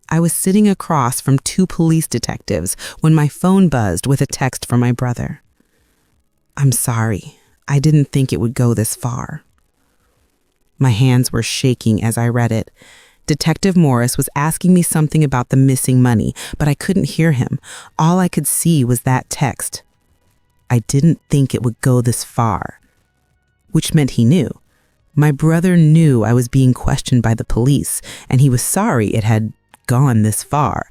I was sitting across from two police detectives when my phone buzzed with a text from my brother. "I'm sorry. I didn't think it would go this far." My hands were shaking as I read it. Detective Morris was asking me something about the missing money, but I couldn't hear him. All I could see was that text. I didn't think it would go this far, which meant he knew. My brother knew I was being questioned by the police, and he was sorry it had gone this far,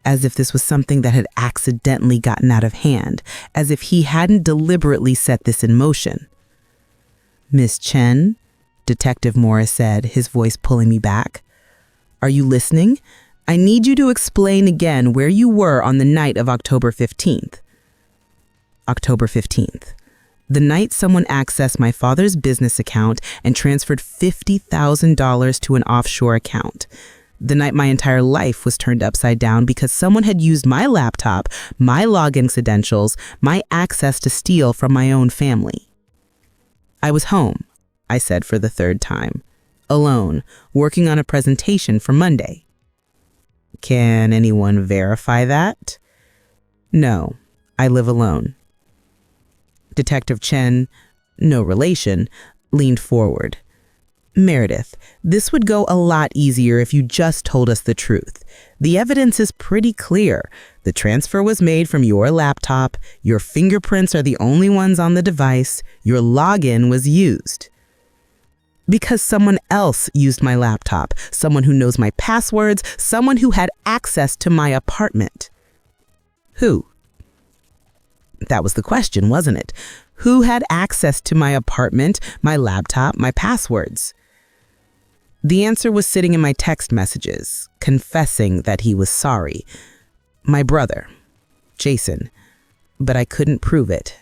as if this was something that had accidentally gotten out of hand, as if he hadn't deliberately set this in motion. "Miss Chen," Detective Morris said, his voice pulling me back. "Are you listening? I need you to explain again where you were on the night of October 15th. October 15th. The night someone accessed my father's business account and transferred $50,000 to an offshore account. The night my entire life was turned upside down because someone had used my laptop, my login credentials, my access to steal from my own family." "I was home," I said for the third time, "alone, working on a presentation for Monday." "Can anyone verify that?" "No, I live alone." Detective Chen, no relation, leaned forward. "Meredith, this would go a lot easier if you just told us the truth. The evidence is pretty clear. The transfer was made from your laptop, your fingerprints are the only ones on the device, your login was used." "Because someone else used my laptop, someone who knows my passwords, someone who had access to my apartment." "Who?" That was the question, wasn't it? Who had access to my apartment, my laptop, my passwords? The answer was sitting in my text messages, confessing that he was sorry. My brother, Jason. But I couldn't prove it.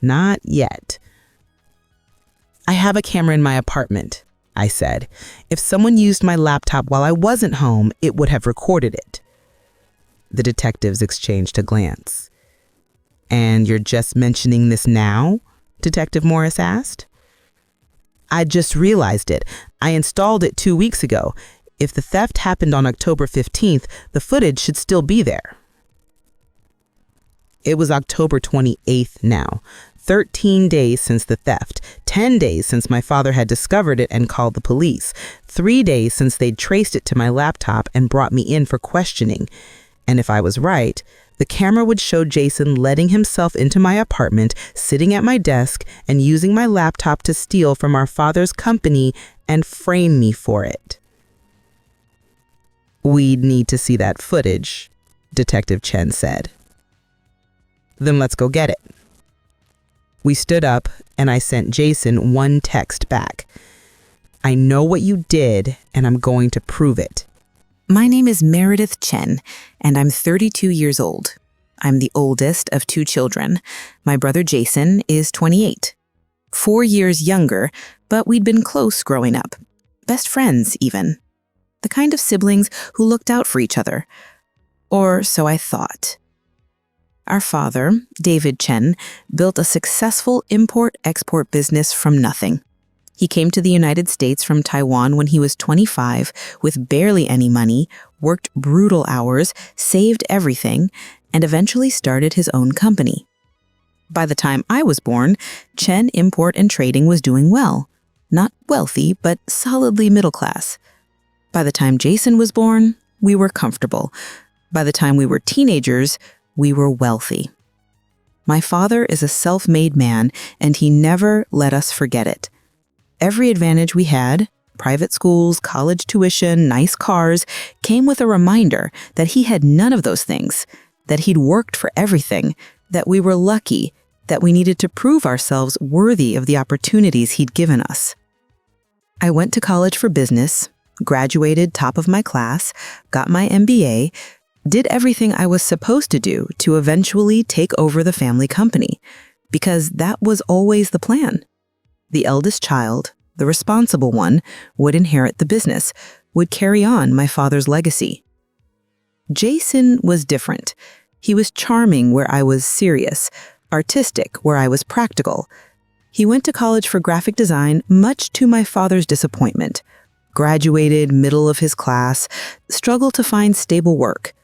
Not yet. "I have a camera in my apartment," I said. "If someone used my laptop while I wasn't home, it would have recorded it." The detectives exchanged a glance. "And you're just mentioning this now?" Detective Morris asked. "I just realized it. I installed it 2 weeks ago. If the theft happened on October 15th, the footage should still be there." It was October 28th now, 13 days since the theft, 10 days since my father had discovered it and called the police, 3 days since they'd traced it to my laptop and brought me in for questioning. And if I was right, the camera would show Jason letting himself into my apartment, sitting at my desk, and using my laptop to steal from our father's company and frame me for it. "We'd need to see that footage," Detective Chen said. "Then let's go get it." We stood up, and I sent Jason one text back. "I know what you did, and I'm going to prove it." My name is Meredith Chen, and I'm 32 years old. I'm the oldest of 2 children. My brother Jason is 28. 4 years younger, but we'd been close growing up. Best friends, even. The kind of siblings who looked out for each other. Or so I thought. Our father, David Chen, built a successful import-export business from nothing. He came to the United States from Taiwan when he was 25 with barely any money, worked brutal hours, saved everything, and eventually started his own company. By the time I was born, Chen Import and Trading was doing well. Not wealthy, but solidly middle class. By the time Jason was born, we were comfortable. By the time we were teenagers, we were wealthy. My father is a self-made man, and he never let us forget it. Every advantage we had, private schools, college tuition, nice cars, came with a reminder that he had none of those things, that he'd worked for everything, that we were lucky, that we needed to prove ourselves worthy of the opportunities he'd given us. I went to college for business, graduated top of my class, got my MBA, did everything I was supposed to do to eventually take over the family company, because that was always the plan. The eldest child, the responsible one, would inherit the business, would carry on my father's legacy. Jason was different. He was charming where I was serious, artistic where I was practical. He went to college for graphic design, much to my father's disappointment. graduated middle of his class, struggled to find stable work.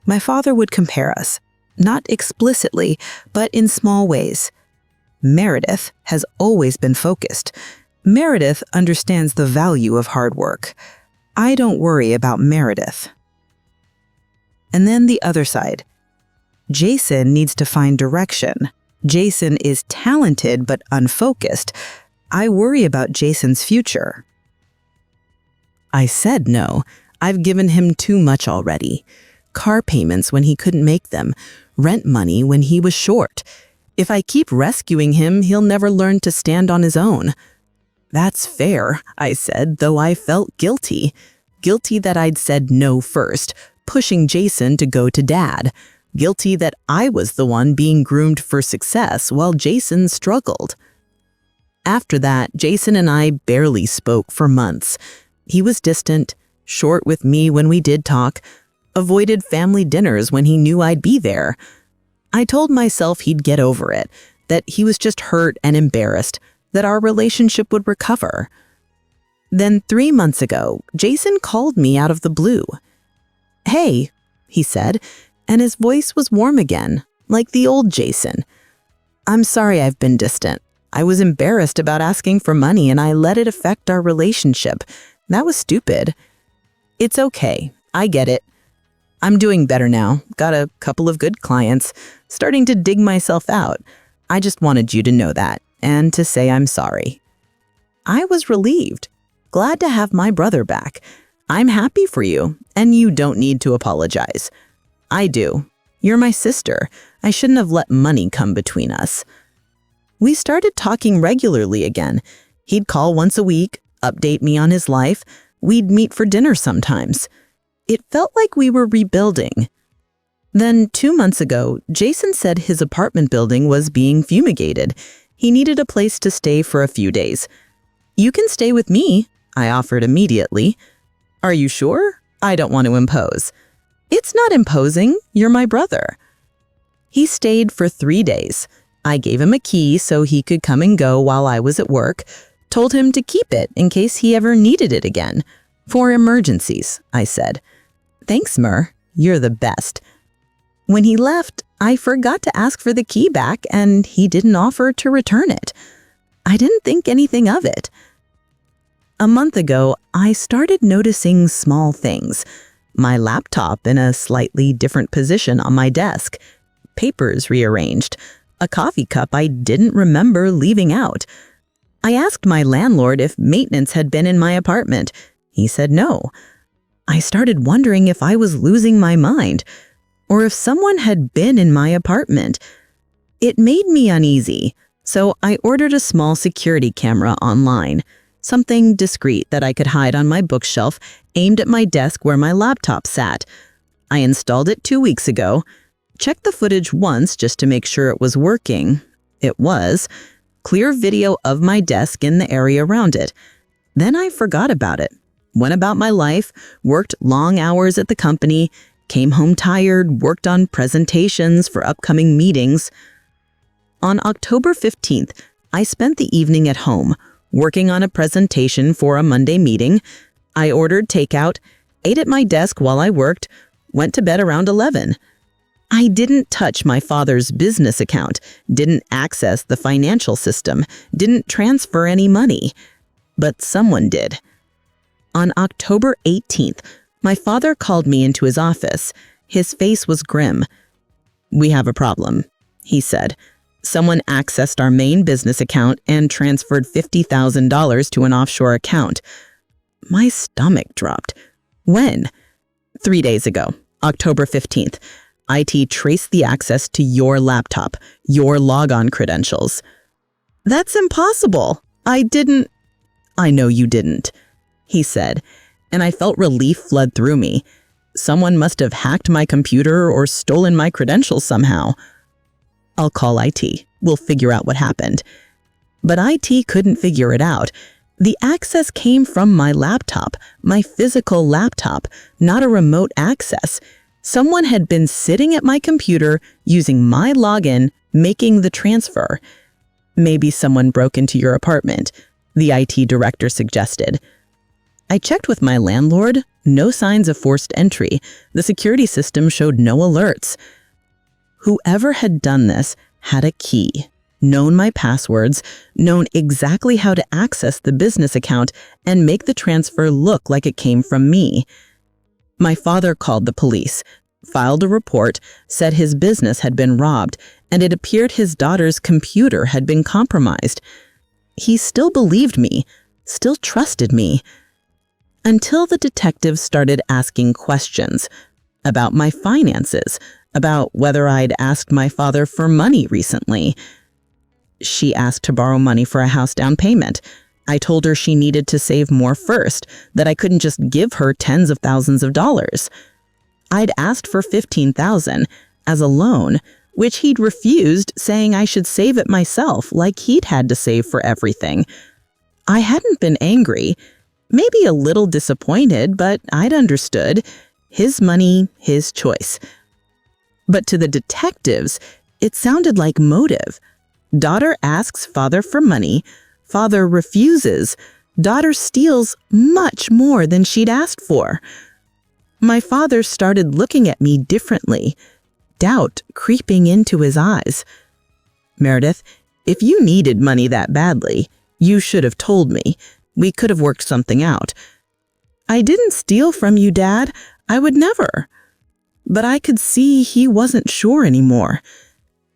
My father would compare us, not explicitly, but in small ways. Meredith has always been focused. Meredith understands the value of hard work. I don't worry about Meredith. And then the other side. Jason needs to find direction. Jason is talented but unfocused. I worry about Jason's future. I said no. I've given him too much already. Car payments when he couldn't make them, rent money when he was short. If I keep rescuing him, he'll never learn to stand on his own. That's fair, I said, though I felt guilty. Guilty that I'd said no first, pushing Jason to go to Dad. Guilty that I was the one being groomed for success while Jason struggled. After that, Jason and I barely spoke for months. He was distant, short with me when we did talk, avoided family dinners when he knew I'd be there. I told myself he'd get over it, that he was just hurt and embarrassed, that our relationship would recover. Then 3 months ago, Jason called me out of the blue. "Hey," he said, and his voice was warm again, like the old Jason. "I'm sorry I've been distant. I was embarrassed about asking for money and I let it affect our relationship. That was stupid. It's okay. I get it. I'm doing better now. Got a couple of good clients. Starting to dig myself out. I just wanted you to know that and to say I'm sorry." I was relieved. Glad to have my brother back. I'm happy for you, and you don't need to apologize. I do. You're my sister. I shouldn't have let money come between us. We started talking regularly again. He'd call once a week, update me on his life. We'd meet for dinner sometimes. It felt like we were rebuilding. Then 2 months ago, Jason said his apartment building was being fumigated. He needed a place to stay for a few days. "You can stay with me," I offered immediately. "Are you sure? I don't want to impose." "It's not imposing. You're my brother." He stayed for 3 days. I gave him a key so he could come and go while I was at work, told him to keep it in case he ever needed it again. "For emergencies," I said. "Thanks, Mer. You're the best." When he left, I forgot to ask for the key back and he didn't offer to return it. I didn't think anything of it. A month ago, I started noticing small things. My laptop in a slightly different position on my desk, papers rearranged, a coffee cup I didn't remember leaving out. I asked my landlord if maintenance had been in my apartment. He said no. I started wondering if I was losing my mind, or if someone had been in my apartment. It made me uneasy, so I ordered a small security camera online, something discreet that I could hide on my bookshelf aimed at my desk where my laptop sat. I installed it 2 weeks ago, checked the footage once just to make sure it was working. It was. Clear video of my desk in the area around it. Then I forgot about it. Went about my life, worked long hours at the company, came home tired, worked on presentations for upcoming meetings. On October 15th, I spent the evening at home, working on a presentation for a Monday meeting. I ordered takeout, ate at my desk while I worked, went to bed around 11. I didn't touch my father's business account, didn't access the financial system, didn't transfer any money. But someone did. On October 18th, my father called me into his office. His face was grim. "We have a problem," he said. "Someone accessed our main business account and transferred $50,000 to an offshore account." My stomach dropped. "When?" 3 days ago, October 15th. "IT traced the access to your laptop, your logon credentials." "That's impossible. I didn't." "I know you didn't," he said, and I felt relief flood through me. Someone must have hacked my computer or stolen my credentials somehow. "I'll call IT. We'll figure out what happened." But IT couldn't figure it out. The access came from my laptop, my physical laptop, not a remote access. Someone had been sitting at my computer using my login, making the transfer. "Maybe someone broke into your apartment," the IT director suggested. I checked with my landlord, no signs of forced entry. The security system showed no alerts. Whoever had done this had a key, known my passwords, known exactly how to access the business account and make the transfer look like it came from me. My father called the police, filed a report, said his business had been robbed, and it appeared his daughter's computer had been compromised. He still believed me, still trusted me, until the detectives started asking questions about my finances, about whether I'd asked my father for money recently. She asked to borrow money for a house down payment. I told her she needed to save more first, that I couldn't just give her tens of thousands of dollars. I'd asked for $15,000 as a loan, which he'd refused, saying I should save it myself like he'd had to save for everything. I hadn't been angry, maybe a little disappointed, but I'd understood. His money, his choice. But to the detectives, it sounded like motive. Daughter asks father for money, father refuses, daughter steals much more than she'd asked for. My father started looking at me differently, doubt creeping into his eyes. Meredith, if you needed money that badly, you should have told me. We could have worked something out. I didn't steal from you, Dad. I would never. But I could see he wasn't sure anymore.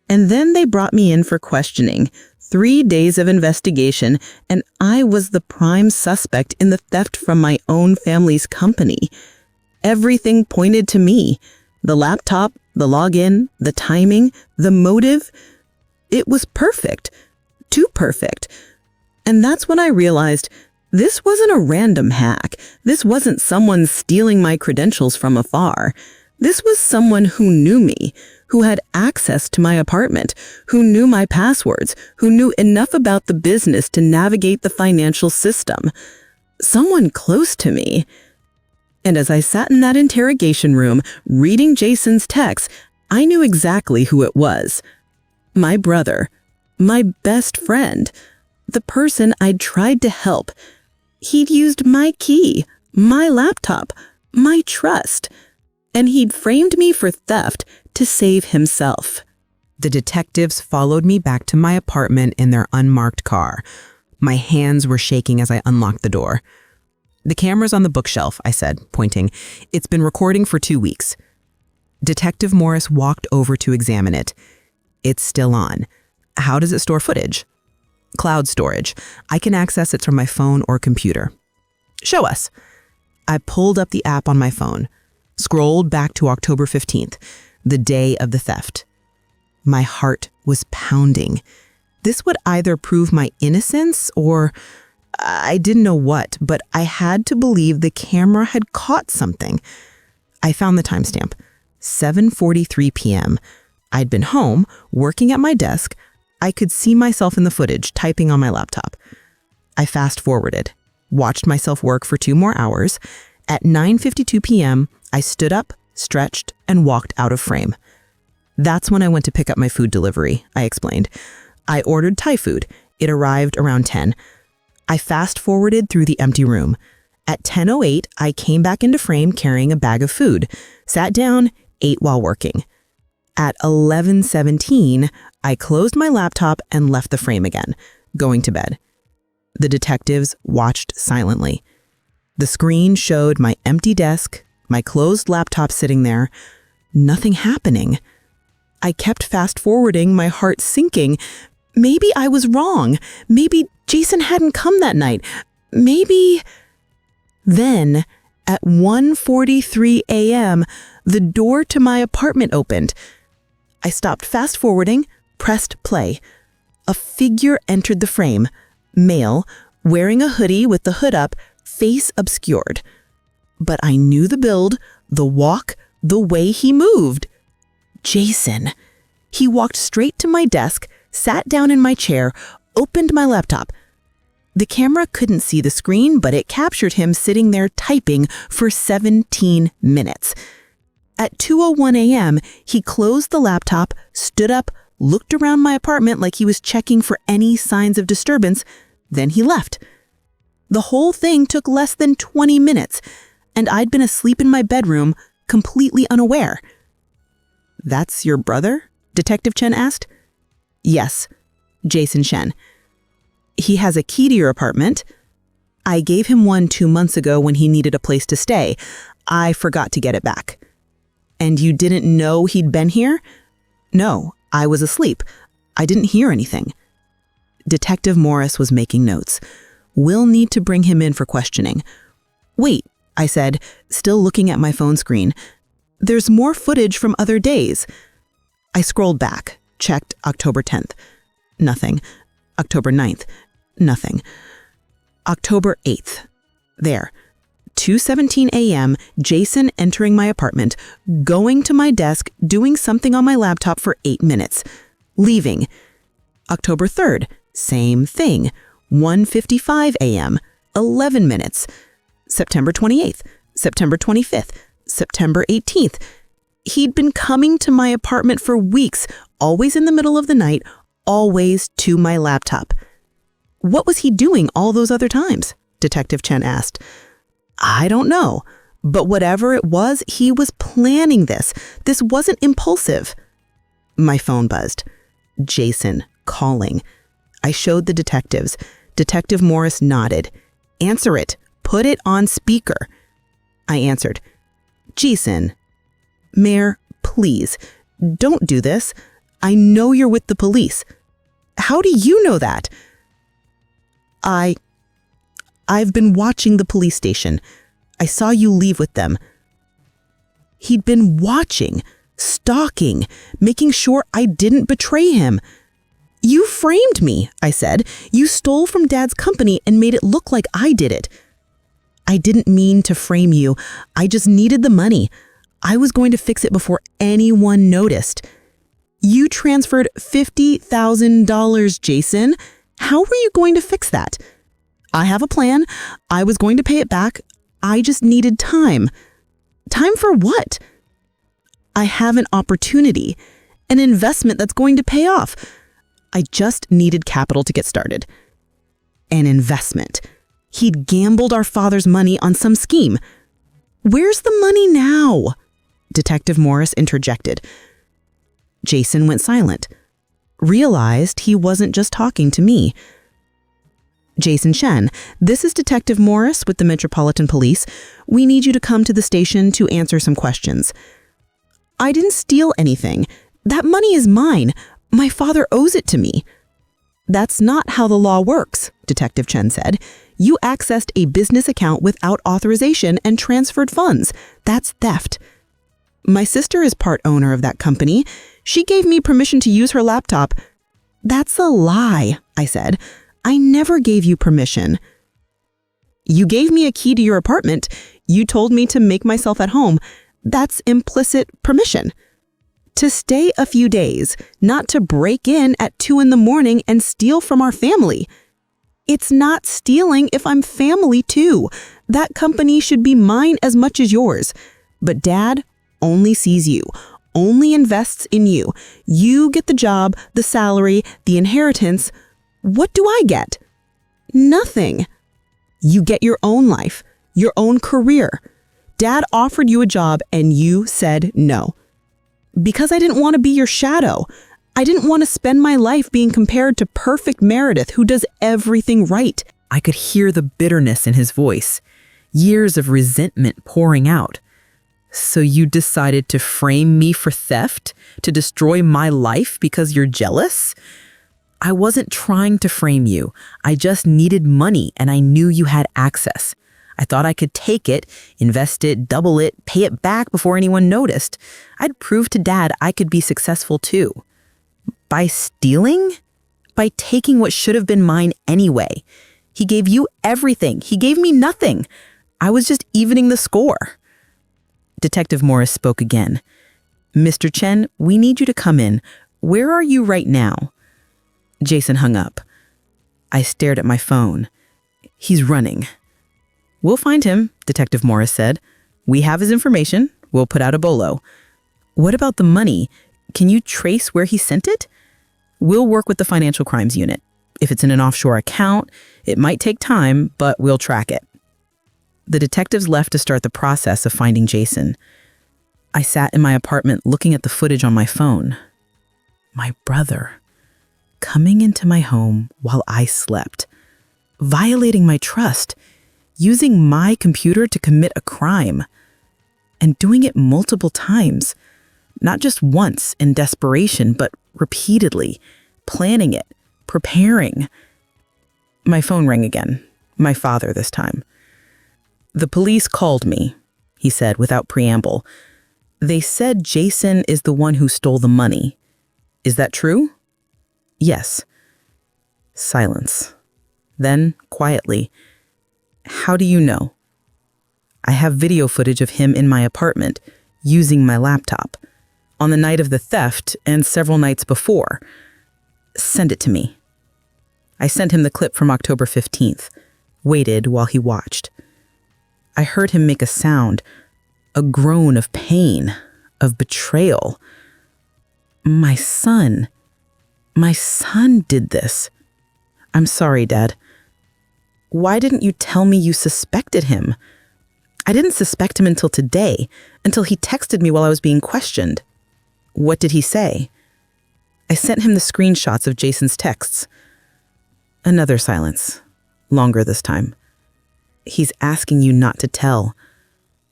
And then they brought me in for questioning, 3 days of investigation, and I was the prime suspect in the theft from my own family's company. Everything pointed to me. The laptop, the login, the timing, the motive. It was perfect. Too perfect. And that's when I realized this wasn't a random hack. This wasn't someone stealing my credentials from afar. This was someone who knew me, who had access to my apartment, who knew my passwords, who knew enough about the business to navigate the financial system. Someone close to me. And as I sat in that interrogation room, reading Jason's text, I knew exactly who it was. My brother. My best friend. The person I'd tried to help. He'd used my key, my laptop, my trust. And he'd framed me for theft to save himself. The detectives followed me back to my apartment in their unmarked car. My hands were shaking as I unlocked the door. "The camera's on the bookshelf," I said, pointing. "It's been recording for 2 weeks." Detective Morris walked over to examine it. "It's still on. How does it store footage?" "Cloud storage. I can access it from my phone or computer." "Show us." I pulled up the app on my phone, scrolled back to October 15th, the day of the theft. My heart was pounding. This would either prove my innocence or I didn't know what, but I had to believe the camera had caught something. I found the timestamp, 7:43 p.m. I'd been home, working at my desk. I could see myself in the footage, typing on my laptop. I fast-forwarded, watched myself work for 2 more hours. At 9:52 p.m., I stood up, stretched, and walked out of frame. "That's when I went to pick up my food delivery," I explained. "I ordered Thai food. It arrived around 10. I fast-forwarded through the empty room. At 10:08, I came back into frame carrying a bag of food, sat down, ate while working. At 11:17, I closed my laptop and left the frame again, going to bed. The detectives watched silently. The screen showed my empty desk, my closed laptop sitting there, nothing happening. I kept fast-forwarding, my heart sinking. Maybe I was wrong. Maybe Jason hadn't come that night. Maybe... Then, at 1:43 a.m., the door to my apartment opened. I stopped fast-forwarding, pressed play. A figure entered the frame, male, wearing a hoodie with the hood up, face obscured. But I knew the build, the walk, the way he moved. Jason. He walked straight to my desk, sat down in my chair, opened my laptop. The camera couldn't see the screen, but it captured him sitting there typing for 17 minutes. At 2:01 a.m., he closed the laptop, stood up, looked around my apartment like he was checking for any signs of disturbance, then he left. The whole thing took less than 20 minutes, and I'd been asleep in my bedroom, completely unaware. That's your brother? Detective Chen asked. Yes, Jason Shen. He has a key to your apartment. I gave him one 2 months ago when he needed a place to stay. I forgot to get it back. And you didn't know he'd been here? No, I was asleep. I didn't hear anything. Detective Morris was making notes. We'll need to bring him in for questioning. Wait, I said, still looking at my phone screen. There's more footage from other days. I scrolled back, checked October 10th. Nothing. October 9th. Nothing. October 8th. There. 2:17 a.m., Jason entering my apartment, going to my desk, doing something on my laptop for 8 minutes. Leaving. October 3rd. Same thing. 1:55 a.m., 11 minutes. September 28th. September 25th. September 18th. He'd been coming to my apartment for weeks, always in the middle of the night, always to my laptop. What was he doing all those other times? Detective Chen asked. I don't know, but whatever it was, he was planning this. This wasn't impulsive. My phone buzzed. Jason, calling. I showed the detectives. Detective Morris nodded. Answer it. Put it on speaker. I answered. Jason. Mayor, please, don't do this. I know you're with the police. How do you know that? I've been watching the police station. I saw you leave with them. He'd been watching, stalking, making sure I didn't betray him. You framed me, I said. You stole from Dad's company and made it look like I did it. I didn't mean to frame you. I just needed the money. I was going to fix it before anyone noticed. You transferred $50,000, Jason. How were you going to fix that? I have a plan. I was going to pay it back. I just needed time. Time for what? I have an opportunity, an investment that's going to pay off. I just needed capital to get started. An investment. He'd gambled our father's money on some scheme. Where's the money now? Detective Morris interjected. Jason went silent. Realized he wasn't just talking to me. Jason Shen, this is Detective Morris with the Metropolitan Police. We need you to come to the station to answer some questions. I didn't steal anything. That money is mine. My father owes it to me. That's not how the law works, Detective Chen said. You accessed a business account without authorization and transferred funds. That's theft. My sister is part owner of that company. She gave me permission to use her laptop. That's a lie, I said. I never gave you permission. You gave me a key to your apartment. You told me to make myself at home. That's implicit permission. To stay a few days, not to break in at 2 a.m. and steal from our family. It's not stealing if I'm family too. That company should be mine as much as yours. But Dad only sees you, only invests in you. You get the job, the salary, the inheritance. What do I get? Nothing. You get your own life, your own career. Dad offered you a job and you said no. Because I didn't want to be your shadow. I didn't want to spend my life being compared to perfect Meredith who does everything right. I could hear the bitterness in his voice, years of resentment pouring out. So you decided to frame me for theft, to destroy my life because you're jealous? I wasn't trying to frame you. I just needed money and I knew you had access. I thought I could take it, invest it, double it, pay it back before anyone noticed. I'd prove to Dad I could be successful too. By stealing? By taking what should have been mine anyway. He gave you everything. He gave me nothing. I was just evening the score. Detective Morris spoke again. Mr. Chen, we need you to come in. Where are you right now? Jason hung up. I stared at my phone. He's running. We'll find him, Detective Morris said. We have his information. We'll put out a bolo. What about the money? Can you trace where he sent it? We'll work with the financial crimes unit. If it's in an offshore account, It might take time, but we'll track it." The detectives left to start the process of finding Jason. I sat in my apartment looking at the footage on my phone. My brother, coming into my home while I slept, violating my trust, using my computer to commit a crime, and doing it multiple times, not just once in desperation, but repeatedly, planning it, preparing. My phone rang again, my father this time. "The police called me," he said without preamble. "They said Jason is the one who stole the money. Is that true?" "Yes." Silence. Then, quietly, "How do you know?" "I have video footage of him in my apartment, using my laptop, on the night of the theft and several nights before. Send it to me." I sent him the clip from October 15th, waited while he watched. I heard him make a sound, a groan of pain, of betrayal. My son did this. "I'm sorry, Dad." "Why didn't you tell me you suspected him?" "I didn't suspect him until today, until he texted me while I was being questioned." "What did he say?" I sent him the screenshots of Jason's texts. Another silence, longer this time. "He's asking you not to tell.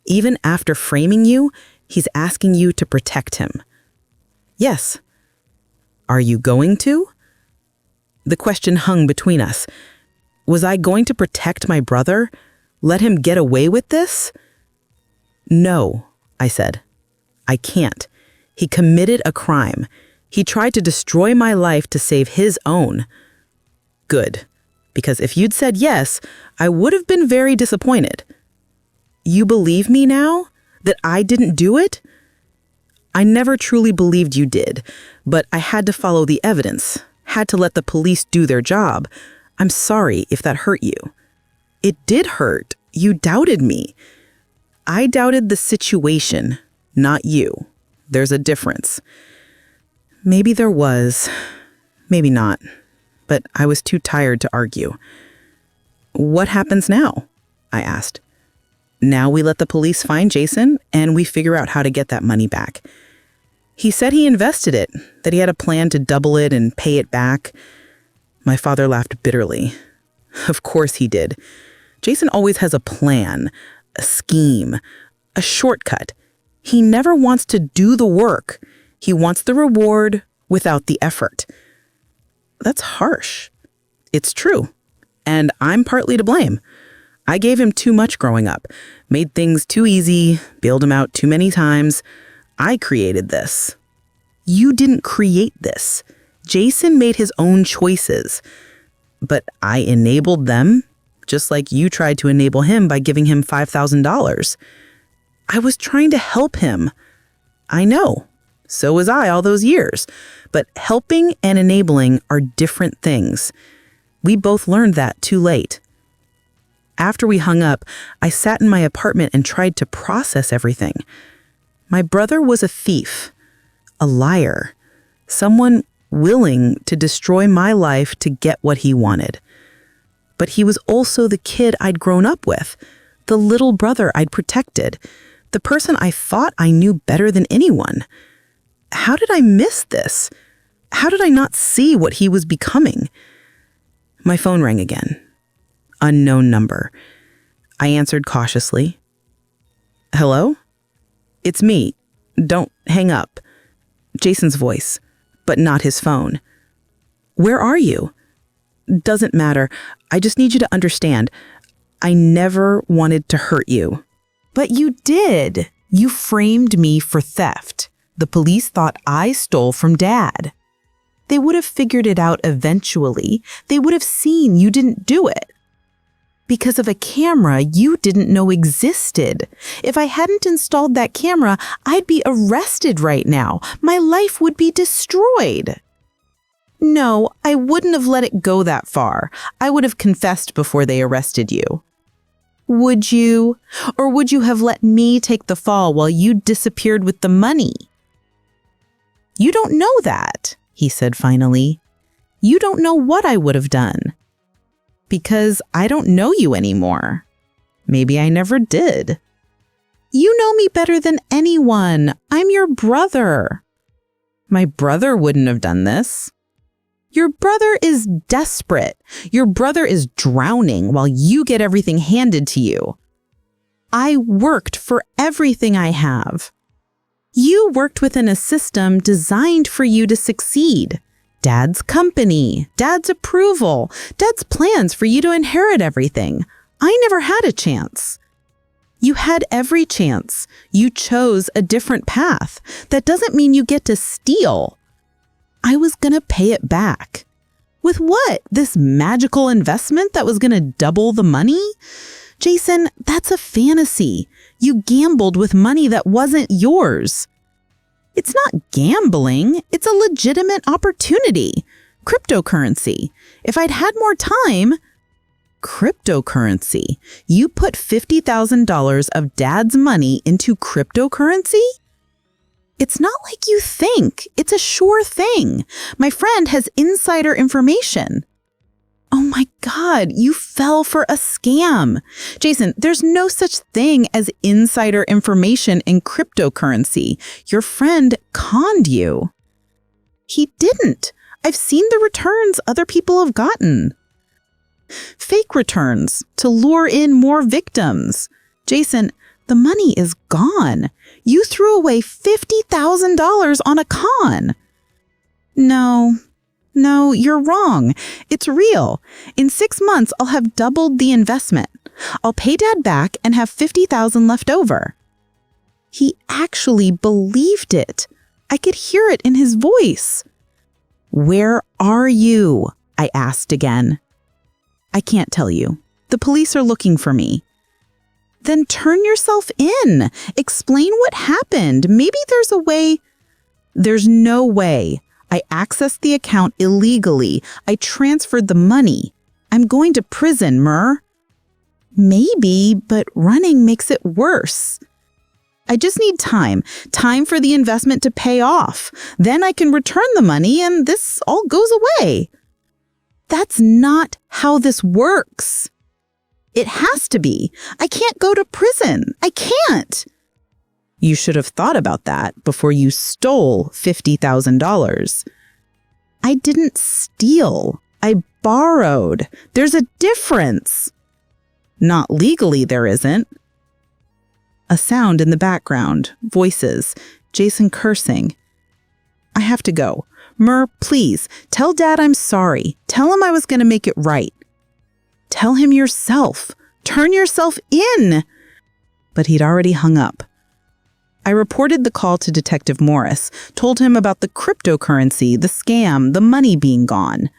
Even after framing you, he's asking you to protect him." "Yes." "Are you going to?" The question hung between us. Was I going to protect my brother? Let him get away with this? "No," I said. "I can't. He committed a crime. He tried to destroy my life to save his own." "Good. Because if you'd said yes, I would have been very disappointed." "You believe me now? That I didn't do it?" "I never truly believed you did, but I had to follow the evidence, had to let the police do their job. I'm sorry if that hurt you." "It did hurt. You doubted me." "I doubted the situation, not you. There's a difference." Maybe there was, maybe not, but I was too tired to argue. "What happens now?" I asked. "Now we let the police find Jason and we figure out how to get that money back." He said he invested it, that he had a plan to double it and pay it back. My father laughed bitterly. Of course he did. Jason always has a plan, a scheme, a shortcut. He never wants to do the work. He wants the reward without the effort. That's harsh. It's true. And I'm partly to blame. I gave him too much growing up, made things too easy, bailed him out too many times. I created this. You didn't create this. Jason made his own choices. But I enabled them, just like you tried to enable him by giving him $5,000. I was trying to help him. I know. So was I all those years. But helping and enabling are different things. We both learned that too late. After we hung up, I sat in my apartment and tried to process everything. My brother was a thief, a liar, someone willing to destroy my life to get what he wanted. But he was also the kid I'd grown up with, the little brother I'd protected, the person I thought I knew better than anyone. How did I miss this? How did I not see what he was becoming? My phone rang again. Unknown number. I answered cautiously. "Hello? It's me. Don't hang up." Jason's voice, but not his phone. "Where are you?" "Doesn't matter. I just need you to understand. I never wanted to hurt you." But you did. You framed me for theft. The police thought I stole from Dad. They would have figured it out eventually. They would have seen you didn't do it. Because of a camera you didn't know existed. If I hadn't installed that camera, I'd be arrested right now. My life would be destroyed. No, I wouldn't have let it go that far. I would have confessed before they arrested you. Would you? Or would you have let me take the fall while you disappeared with the money? You don't know that, he said finally. You don't know what I would have done. Because I don't know you anymore. Maybe I never did. You know me better than anyone. I'm your brother. My brother wouldn't have done this. Your brother is desperate. Your brother is drowning while you get everything handed to you. I worked for everything I have. You worked within a system designed for you to succeed. Dad's company, Dad's approval, Dad's plans for you to inherit everything. I never had a chance. You had every chance. You chose a different path. That doesn't mean you get to steal. I was gonna pay it back. With what? This magical investment that was gonna double the money? Jason, that's a fantasy. You gambled with money that wasn't yours. It's not gambling. It's a legitimate opportunity. Cryptocurrency. If I'd had more time... Cryptocurrency. You put $50,000 of Dad's money into cryptocurrency? It's not like you think. It's a sure thing. My friend has insider information. Oh my God, you fell for a scam. Jason, there's no such thing as insider information in cryptocurrency. Your friend conned you. He didn't. I've seen the returns other people have gotten. Fake returns to lure in more victims. Jason, the money is gone. You threw away $50,000 on a con. No, you're wrong. It's real. In 6 months, I'll have doubled the investment. I'll pay Dad back and have $50,000 left over. He actually believed it. I could hear it in his voice. Where are you? I asked again. I can't tell you. The police are looking for me. Then turn yourself in. Explain what happened. Maybe there's a way. There's no way. I accessed the account illegally. I transferred the money. I'm going to prison, Mer. Maybe, but running makes it worse. I just need time. Time for the investment to pay off. Then I can return the money and this all goes away. That's not how this works. It has to be. I can't go to prison. I can't. You should have thought about that before you stole $50,000. I didn't steal. I borrowed. There's a difference. Not legally, there isn't. A sound in the background. Voices. Jason cursing. I have to go. Mer, please, tell Dad I'm sorry. Tell him I was going to make it right. Tell him yourself. Turn yourself in. But he'd already hung up. I reported the call to Detective Morris, told him about the cryptocurrency, the scam, the money being gone.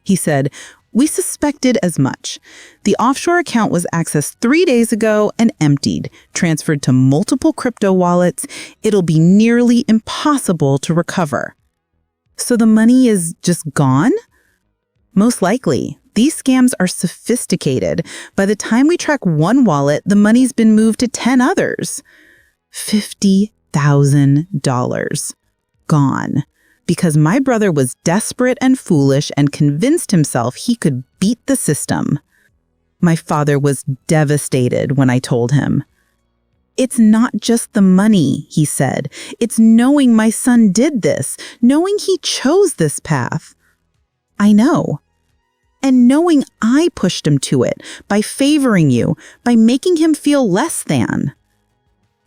He said, "We suspected as much. The offshore account was accessed 3 days ago and emptied, transferred to multiple crypto wallets. It'll be nearly impossible to recover." So the money is just gone? Most likely. These scams are sophisticated. By the time we track one wallet, the money's been moved to 10 others. $50,000 gone. Because my brother was desperate and foolish and convinced himself he could beat the system. My father was devastated when I told him. It's not just the money, he said. It's knowing my son did this, knowing he chose this path. I know. And knowing I pushed him to it by favoring you, by making him feel less than.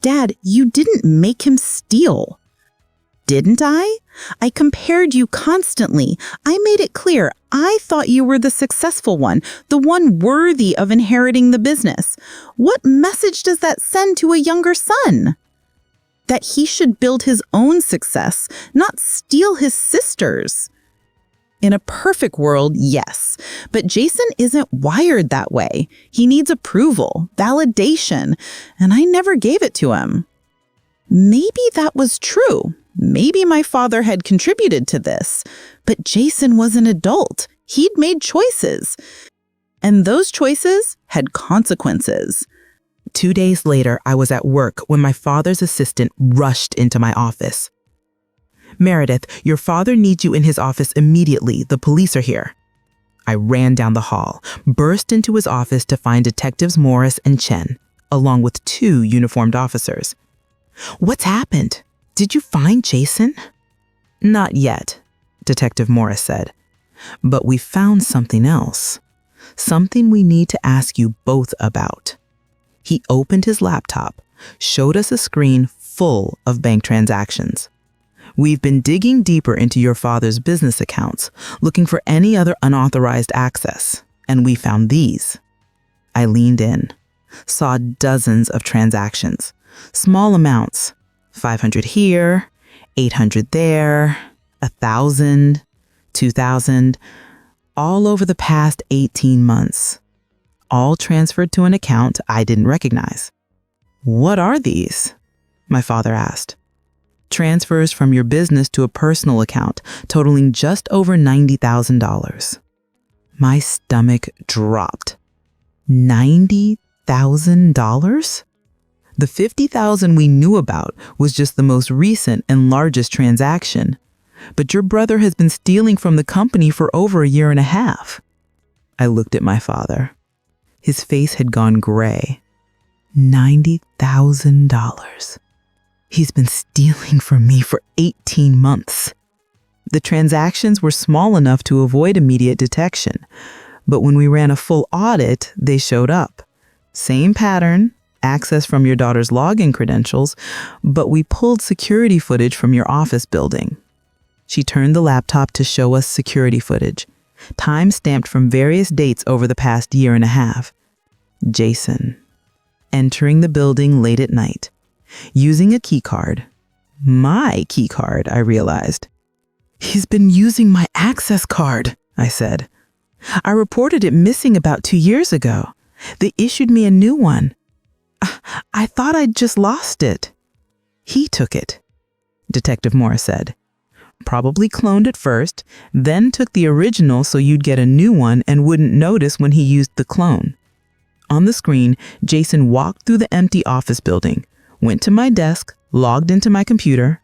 Dad, you didn't make him steal. Didn't I? I compared you constantly. I made it clear I thought you were the successful one, the one worthy of inheriting the business. What message does that send to a younger son? That he should build his own success, not steal his sister's. In a perfect world, yes, but Jason isn't wired that way. He needs approval, validation, and I never gave it to him. Maybe that was true. Maybe my father had contributed to this, but Jason was an adult. He'd made choices, and those choices had consequences. 2 days later, I was at work when my father's assistant rushed into my office. "Meredith, your father needs you in his office immediately. The police are here." I ran down the hall, burst into his office to find Detectives Morris and Chen, along with 2 uniformed officers. "What's happened? Did you find Jason?" "Not yet," Detective Morris said. "But we found something else. Something we need to ask you both about." He opened his laptop, showed us a screen full of bank transactions. "We've been digging deeper into your father's business accounts, looking for any other unauthorized access, and we found these." I leaned in, saw dozens of transactions, small amounts, 500 here, 800 there, 1,000, 2,000, all over the past 18 months, all transferred to an account I didn't recognize. "What are these?" my father asked. "Transfers from your business to a personal account totaling just over $90,000. My stomach dropped. $90,000? The $50,000 we knew about was just the most recent and largest transaction. But your brother has been stealing from the company for over a year and a half. I looked at my father. His face had gone gray. $90,000. He's been stealing from me for 18 months. The transactions were small enough to avoid immediate detection, but when we ran a full audit, they showed up. Same pattern, access from your daughter's login credentials, but we pulled security footage from your office building. She turned the laptop to show us security footage, time-stamped from various dates over the past year and a half. Jason, entering the building late at night, using a key card. My key card, I realized. He's been using my access card, I said. I reported it missing about 2 years ago. They issued me a new one. I thought I'd just lost it. He took it, Detective Morris said. Probably cloned it first, then took the original so you'd get a new one and wouldn't notice when he used the clone. On the screen, Jason walked through the empty office building, went to my desk, logged into my computer.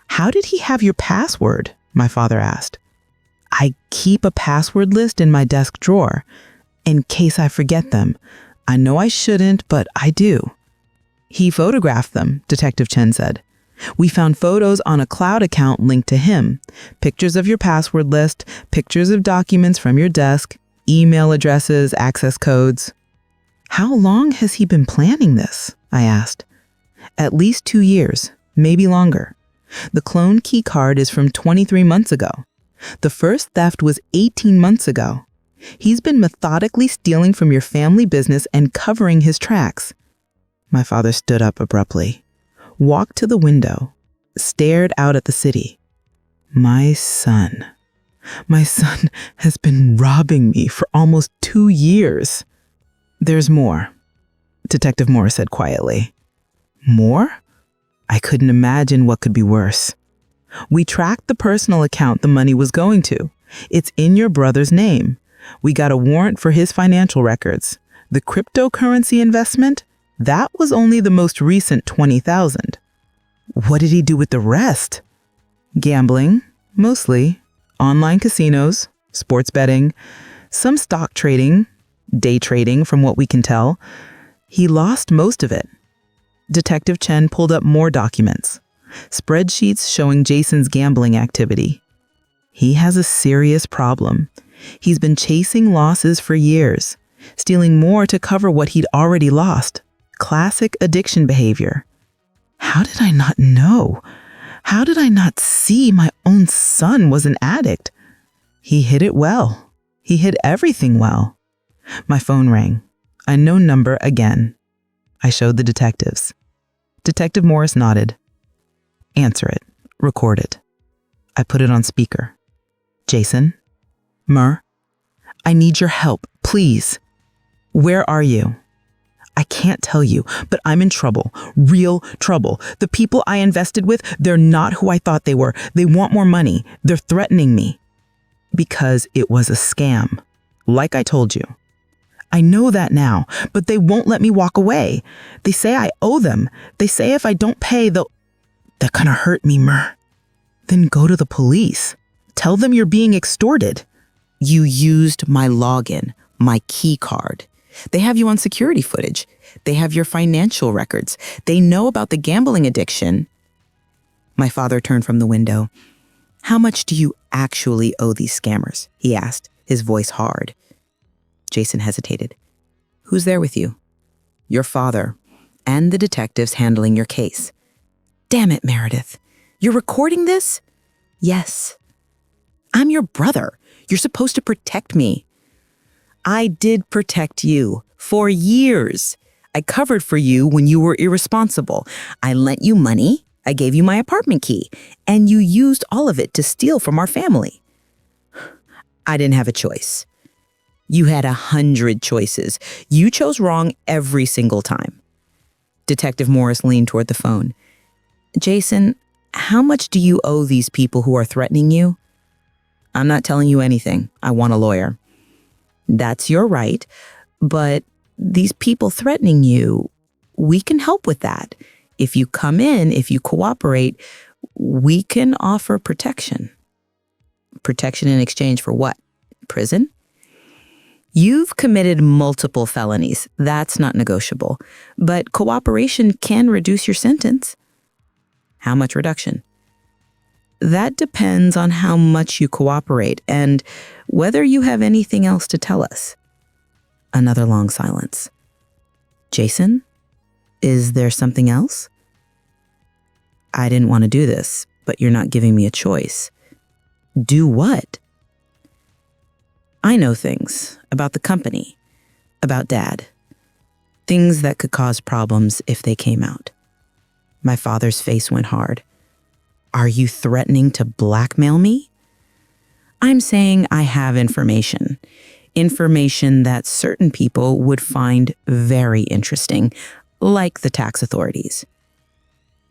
How did he have your password? My father asked. I keep a password list in my desk drawer, in case I forget them. I know I shouldn't, but I do. He photographed them, Detective Chen said. We found photos on a cloud account linked to him, pictures of your password list, pictures of documents from your desk, email addresses, access codes. How long has he been planning this? I asked. At least 2 years, maybe longer. The clone key card is from 23 months ago. The first theft was 18 months ago. He's been methodically stealing from your family business and covering his tracks. My father stood up abruptly, walked to the window, stared out at the city. My son has been robbing me for almost 2 years. There's more, Detective Morris said quietly. More? I couldn't imagine what could be worse. We tracked the personal account the money was going to. It's in your brother's name. We got a warrant for his financial records. The cryptocurrency investment? That was only the most recent 20,000. What did he do with the rest? Gambling, mostly. Online casinos, sports betting, some stock trading, day trading from what we can tell. He lost most of it. Detective Chen pulled up more documents, spreadsheets showing Jason's gambling activity. He has a serious problem. He's been chasing losses for years, stealing more to cover what he'd already lost. Classic addiction behavior. How did I not know? How did I not see my own son was an addict? He hid it well. He hid everything well. My phone rang. Unknown number again. I showed the detectives. Detective Morris nodded. Answer it. Record it. I put it on speaker. Jason? Mer? I need your help, please. Where are you? I can't tell you, but I'm in trouble. Real trouble. The people I invested with, they're not who I thought they were. They want more money. They're threatening me. Because it was a scam. Like I told you. I know that now, but they won't let me walk away. They say I owe them. They say if I don't pay, they're gonna hurt me, Mer. Then go to the police. Tell them you're being extorted. You used my login, my key card. They have you on security footage. They have your financial records. They know about the gambling addiction. My father turned from the window. How much do you actually owe these scammers? He asked, his voice hard. Jason hesitated. Who's there with you? Your father and the detectives handling your case. Damn it, Meredith. You're recording this? Yes. I'm your brother. You're supposed to protect me. I did protect you for years. I covered for you when you were irresponsible. I lent you money. I gave you my apartment key, and you used all of it to steal from our family. I didn't have a choice. You had 100 choices. You chose wrong every single time. Detective Morris leaned toward the phone. Jason, how much do you owe these people who are threatening you? I'm not telling you anything. I want a lawyer. That's your right, but these people threatening you, we can help with that. If you come in, if you cooperate, we can offer protection. Protection in exchange for what? Prison? You've committed multiple felonies. That's not negotiable. But cooperation can reduce your sentence. How much reduction? That depends on how much you cooperate and whether you have anything else to tell us. Another long silence. Jason, is there something else? I didn't want to do this, but you're not giving me a choice. Do what? I know things about the company, about Dad. Things that could cause problems if they came out. My father's face went hard. Are you threatening to blackmail me? I'm saying I have information. Information that certain people would find very interesting, like the tax authorities.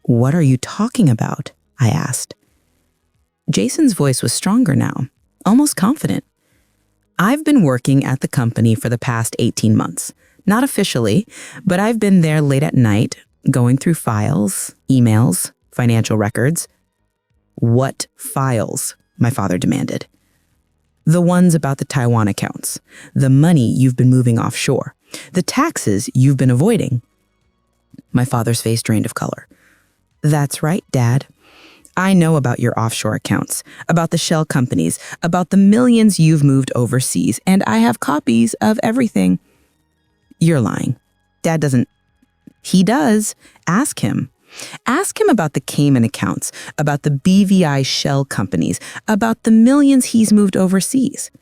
What are you talking about? I asked. Jason's voice was stronger now, almost confident. I've been working at the company for the past 18 months. Not officially, but I've been there late at night, going through files, emails, financial records. What files? My father demanded. The ones about the Taiwan accounts, the money you've been moving offshore, the taxes you've been avoiding. My father's face drained of color. That's right, Dad. I know about your offshore accounts, about the shell companies, about the millions you've moved overseas, and I have copies of everything. You're lying. Dad doesn't. He does. Ask him. Ask him about the Cayman accounts, about the BVI shell companies, about the millions he's moved overseas.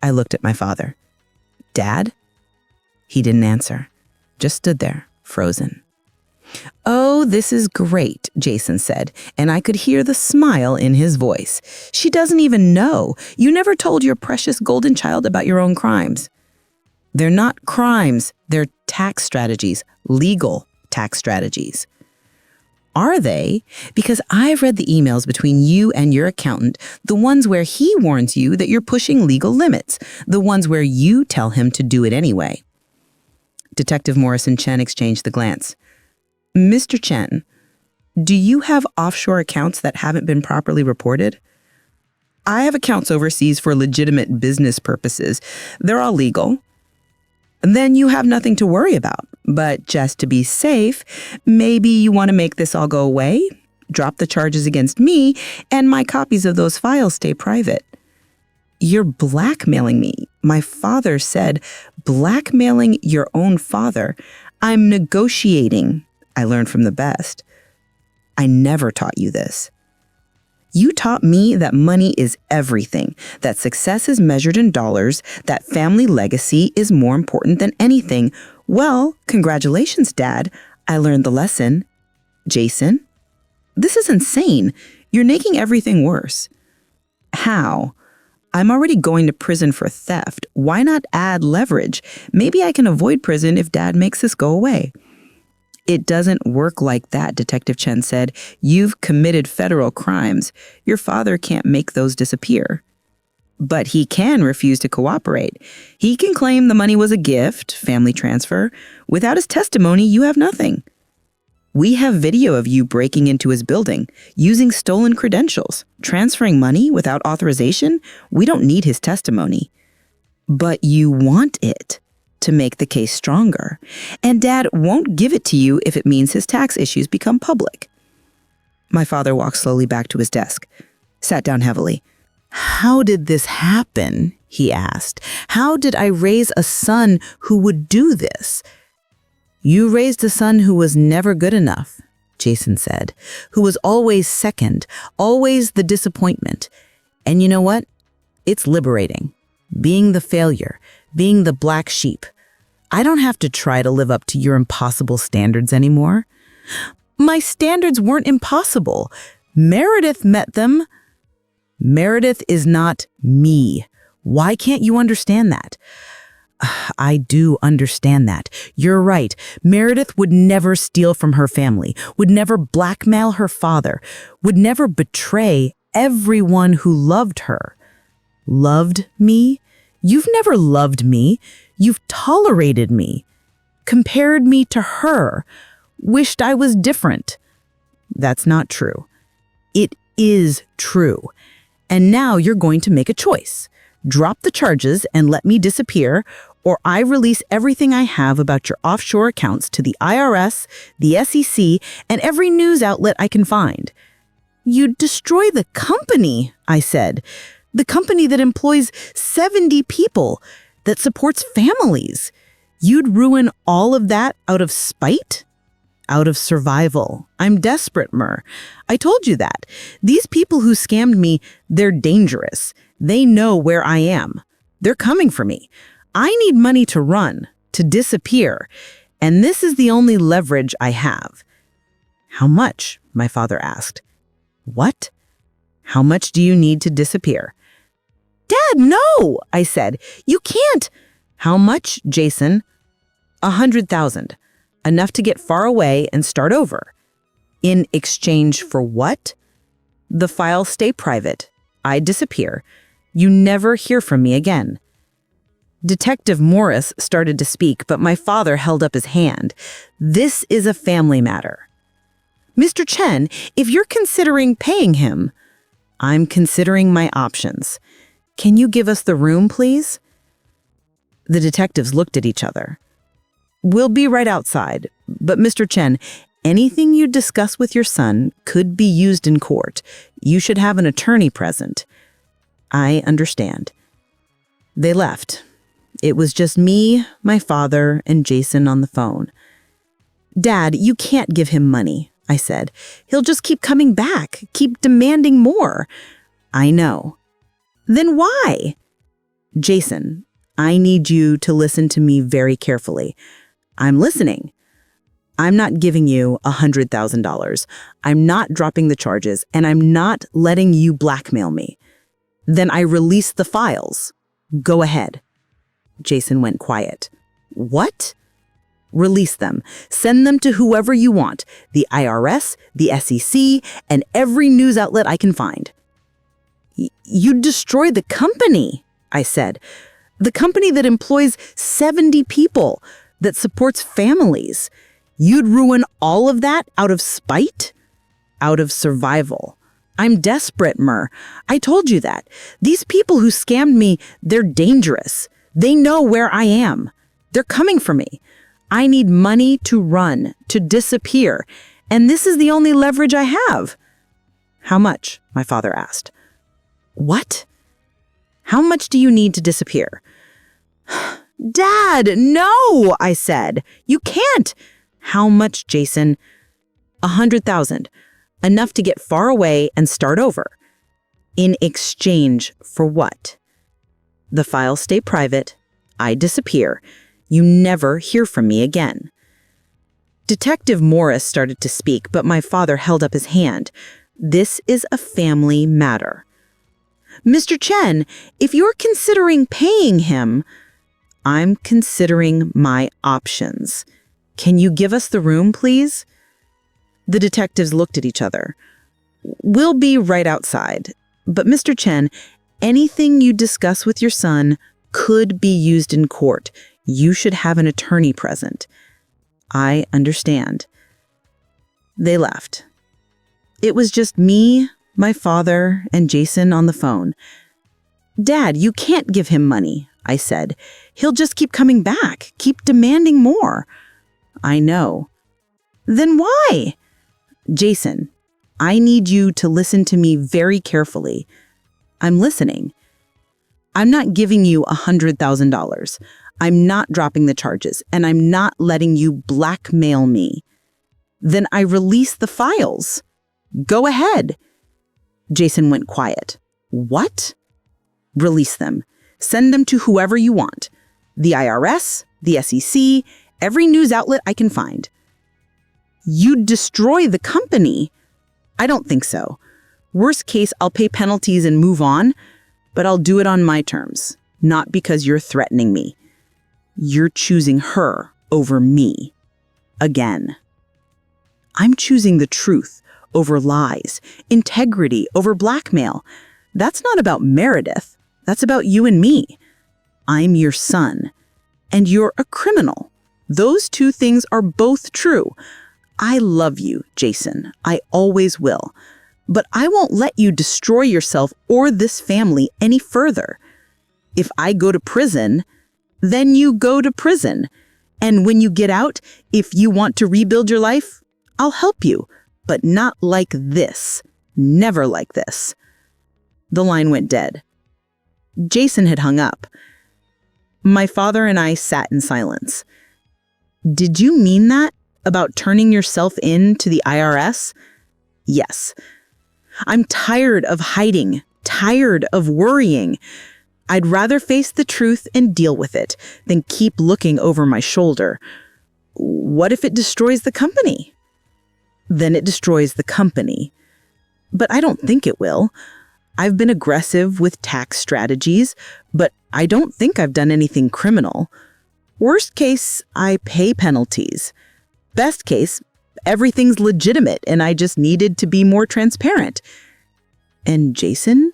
I looked at my father. Dad? He didn't answer, just stood there, frozen. Oh, this is great, Jason said, and I could hear the smile in his voice. She doesn't even know. You never told your precious golden child about your own crimes. They're not crimes, they're tax strategies, legal tax strategies. Are they? Because I've read the emails between you and your accountant, the ones where he warns you that you're pushing legal limits, the ones where you tell him to do it anyway. Detective Morris and Chen exchanged the glance. Mr. Chen, do you have offshore accounts that haven't been properly reported? I have accounts overseas for legitimate business purposes. They're all legal. Then you have nothing to worry about. But just to be safe, maybe you want to make this all go away, drop the charges against me, and my copies of those files stay private. You're blackmailing me. My father said, blackmailing your own father. I'm negotiating. I learned from the best. I never taught you this. You taught me that money is everything, that success is measured in dollars, that family legacy is more important than anything. Well, congratulations, Dad. I learned the lesson. Jason, this is insane. You're making everything worse. How? I'm already going to prison for theft. Why not add leverage? Maybe I can avoid prison if Dad makes this go away. It doesn't work like that, Detective Chen said. You've committed federal crimes. Your father can't make those disappear. But he can refuse to cooperate. He can claim the money was a gift, family transfer. Without his testimony, you have nothing. We have video of you breaking into his building, using stolen credentials, transferring money without authorization. We don't need his testimony. But you want it to make the case stronger. And Dad won't give it to you if it means his tax issues become public. My father walked slowly back to his desk, sat down heavily. How did this happen? He asked. How did I raise a son who would do this? You raised a son who was never good enough, Jason said, who was always second, always the disappointment. And you know what? It's liberating. Being the failure, being the black sheep. I don't have to try to live up to your impossible standards anymore. My standards weren't impossible. Meredith met them. Meredith is not me. Why can't you understand that? I do understand that. You're right. Meredith would never steal from her family, would never blackmail her father, would never betray everyone who loved her. Loved me? You've never loved me. You've tolerated me, compared me to her, wished I was different. That's not true. It is true. And now you're going to make a choice. Drop the charges and let me disappear, or I release everything I have about your offshore accounts to the IRS, the SEC, and every news outlet I can find. You'd destroy the company, I said. The company that employs 70 people, that supports families. You'd ruin all of that out of spite? Out of survival. I'm desperate, Mer. I told you that. These people who scammed me, they're dangerous. They know where I am. They're coming for me. I need money to run, to disappear. And this is the only leverage I have. How much? My father asked. What? How much do you need to disappear? Dad, no, I said. You can't. How much, Jason? 100,000. Enough to get far away and start over. In exchange for what? The files stay private. I disappear. You never hear from me again. Detective Morris started to speak, but my father held up his hand. This is a family matter. Mr. Chen, if you're considering paying him, I'm considering my options. Can you give us the room, please? The detectives looked at each other. We'll be right outside, but Mr. Chen, anything you discuss with your son could be used in court. You should have an attorney present. I understand. They left. It was just me, my father, and Jason on the phone. Dad, you can't give him money, I said. He'll just keep coming back, keep demanding more. I know. Then why? Jason, I need you to listen to me very carefully. I'm listening. I'm not giving you $100,000. I'm not dropping the charges, and I'm not letting you blackmail me. Then I release the files. Go ahead. Jason went quiet. What? Release them. Send them to whoever you want, the IRS, the SEC, and every news outlet I can find. You destroy the company, I said. The company that employs 70 people, that supports families. You'd ruin all of that out of spite? Out of survival. I'm desperate, Mer. I told you that. These people who scammed me, they're dangerous. They know where I am. They're coming for me. I need money to run, to disappear, and this is the only leverage I have. How much? My father asked. What? How much do you need to disappear? Dad, no, I said. You can't. How much, Jason? 100,000. Enough to get far away and start over. In exchange for what? The files stay private. I disappear. You never hear from me again. Detective Morris started to speak, but my father held up his hand. This is a family matter. Mr. Chen, if you're considering paying him, I'm considering my options. Can you give us the room, please? The detectives looked at each other. We'll be right outside. But Mr. Chen, anything you discuss with your son could be used in court. You should have an attorney present. I understand. They left. It was just me, my father, and Jason on the phone. "Dad, you can't give him money," I said. "He'll just keep coming back, keep demanding more." "I know." "Then why?" "Jason, I need you to listen to me very carefully." "I'm listening." "I'm not giving you $100,000. I'm not dropping the charges, and I'm not letting you blackmail me." "Then I release the files." "Go ahead." Jason went quiet. "What?" "Release them. Send them to whoever you want. The IRS, the SEC, every news outlet I can find." "You'd destroy the company." "I don't think so. Worst case, I'll pay penalties and move on, but I'll do it on my terms, not because you're threatening me. You're choosing her over me. Again. I'm choosing the truth over lies, integrity over blackmail. That's not about Meredith. That's about you and me. I'm your son, and you're a criminal. Those two things are both true. I love you, Jason. I always will. But I won't let you destroy yourself or this family any further. If I go to prison, then you go to prison. And when you get out, if you want to rebuild your life, I'll help you, but not like this. Never like this. The line went dead. Jason had hung up. My father and I sat in silence. "Did you mean that? About turning yourself in to the IRS?" "Yes. I'm tired of hiding, tired of worrying. I'd rather face the truth and deal with it than keep looking over my shoulder. What if it destroys the company?" "Then it destroys the company. But I don't think it will. I've been aggressive with tax strategies, but I don't think I've done anything criminal. Worst case, I pay penalties. Best case, everything's legitimate and I just needed to be more transparent." "And Jason?"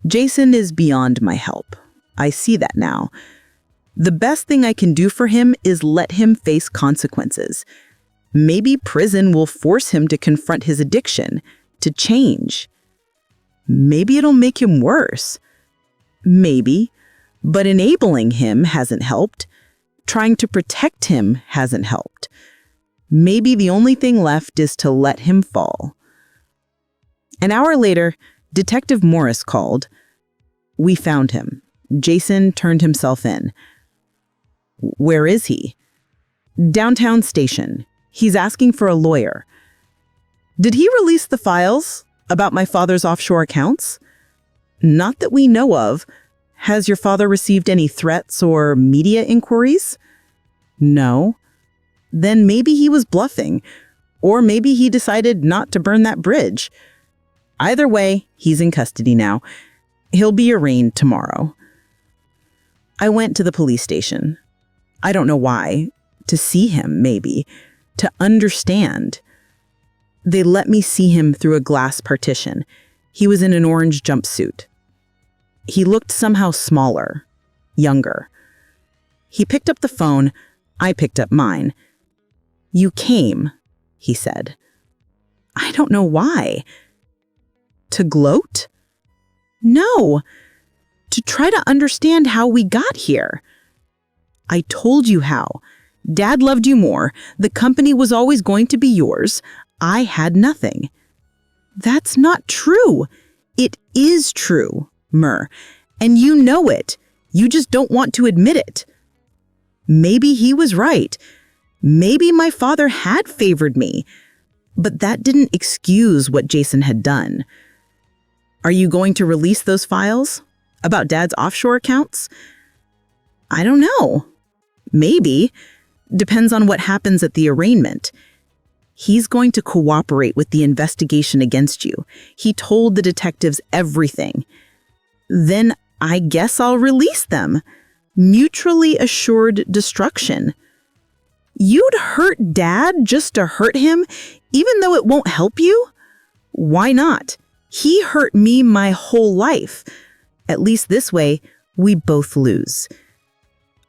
"Jason is beyond my help. I see that now. The best thing I can do for him is let him face consequences. Maybe prison will force him to confront his addiction, to change. Maybe it'll make him worse. Maybe, but enabling him hasn't helped. Trying to protect him hasn't helped. Maybe the only thing left is to let him fall." An hour later, Detective Morris called. "We found him. Jason turned himself in." "Where is he?" "Downtown station. He's asking for a lawyer." "Did he release the files about my father's offshore accounts?" "Not that we know of. Has your father received any threats or media inquiries?" "No." "Then maybe he was bluffing, or maybe he decided not to burn that bridge. Either way, he's in custody now. He'll be arraigned tomorrow." I went to the police station. I don't know why. To see him, maybe. To understand. They let me see him through a glass partition. He was in an orange jumpsuit. He looked somehow smaller, younger. He picked up the phone. I picked up mine. "You came," he said. "I don't know why." "To gloat?" "No. To try to understand how we got here." "I told you how. Dad loved you more. The company was always going to be yours. I had nothing." "That's not true." "It is true, Mer. And you know it. You just don't want to admit it." Maybe he was right. Maybe my father had favored me. But that didn't excuse what Jason had done. "Are you going to release those files? About Dad's offshore accounts?" "I don't know. Maybe. Depends on what happens at the arraignment. He's going to cooperate with the investigation against you. He told the detectives everything. Then I guess I'll release them. Mutually assured destruction." "You'd hurt Dad just to hurt him, even though it won't help you?" "Why not? He hurt me my whole life. At least this way, we both lose."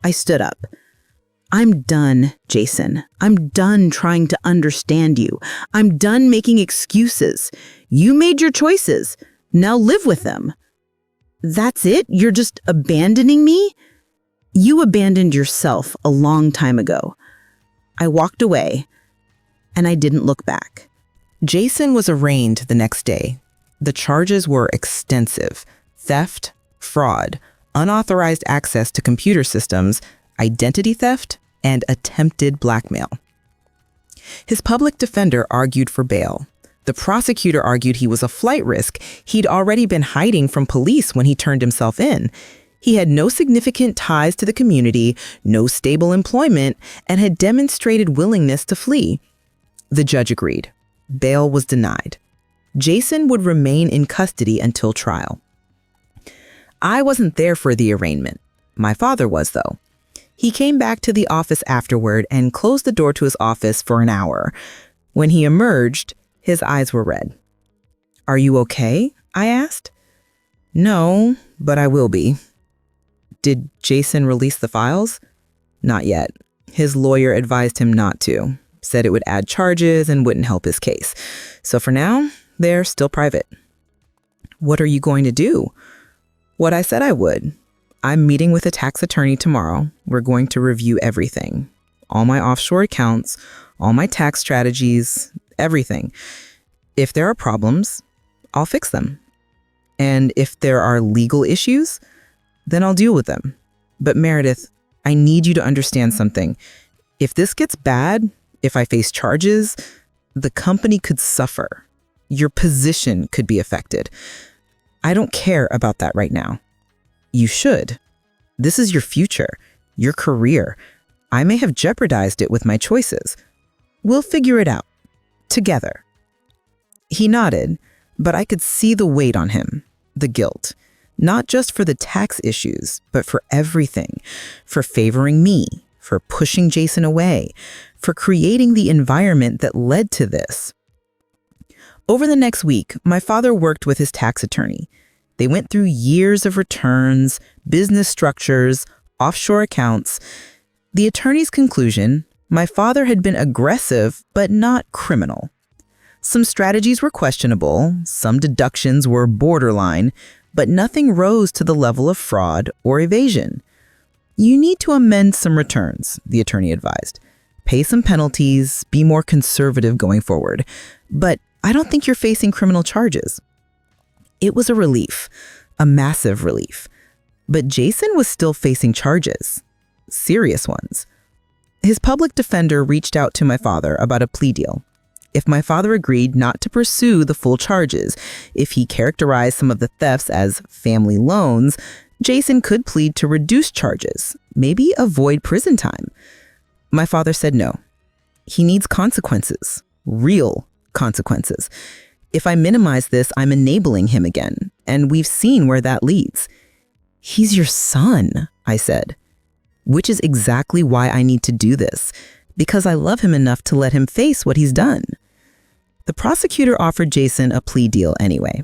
I stood up. I'm done, Jason. I'm done trying to understand you. I'm done making excuses. You made your choices. Now live with them. That's it? You're just abandoning me? You abandoned yourself a long time ago. I walked away, and I didn't look back. Jason was arraigned the next day. The charges were extensive: theft, fraud, unauthorized access to computer systems, identity theft, and attempted blackmail. His public defender argued for bail. The prosecutor argued he was a flight risk. He'd already been hiding from police when he turned himself in. He had no significant ties to the community, no stable employment, and had demonstrated willingness to flee. The judge agreed. Bail was denied. Jason would remain in custody until trial. I wasn't there for the arraignment. My father was, though. He came back to the office afterward and closed the door to his office for an hour. When he emerged, his eyes were red. "Are you okay?" I asked. "No, but I will be." "Did Jason release the files?" "Not yet. His lawyer advised him not to, said it would add charges and wouldn't help his case. So for now, they're still private." "What are you going to do?" "What I said I would. I'm meeting with a tax attorney tomorrow. We're going to review everything. All my offshore accounts, all my tax strategies, everything. If there are problems, I'll fix them. And if there are legal issues, then I'll deal with them. But Meredith, I need you to understand something. If this gets bad, if I face charges, the company could suffer. Your position could be affected. I don't care about that right now. You should. This is your future, your career. I may have jeopardized it with my choices. We'll figure it out. Together." He nodded, but I could see the weight on him, the guilt. Not just for the tax issues, but for everything. For favoring me, for pushing Jason away, for creating the environment that led to this. Over the next week, my father worked with his tax attorney. They went through years of returns, business structures, offshore accounts. The attorney's conclusion: my father had been aggressive, but not criminal. Some strategies were questionable, some deductions were borderline, but nothing rose to the level of fraud or evasion. "You need to amend some returns," the attorney advised. "Pay some penalties, be more conservative going forward. But I don't think you're facing criminal charges." It was a relief, a massive relief. But Jason was still facing charges, serious ones. His public defender reached out to my father about a plea deal. If my father agreed not to pursue the full charges, if he characterized some of the thefts as family loans, Jason could plead to reduce charges, maybe avoid prison time. My father said no. He needs consequences, real consequences. If I minimize this, I'm enabling him again, and we've seen where that leads. "He's your son," I said, which is exactly why I need to do this, because I love him enough to let him face what he's done. The prosecutor offered Jason a plea deal anyway.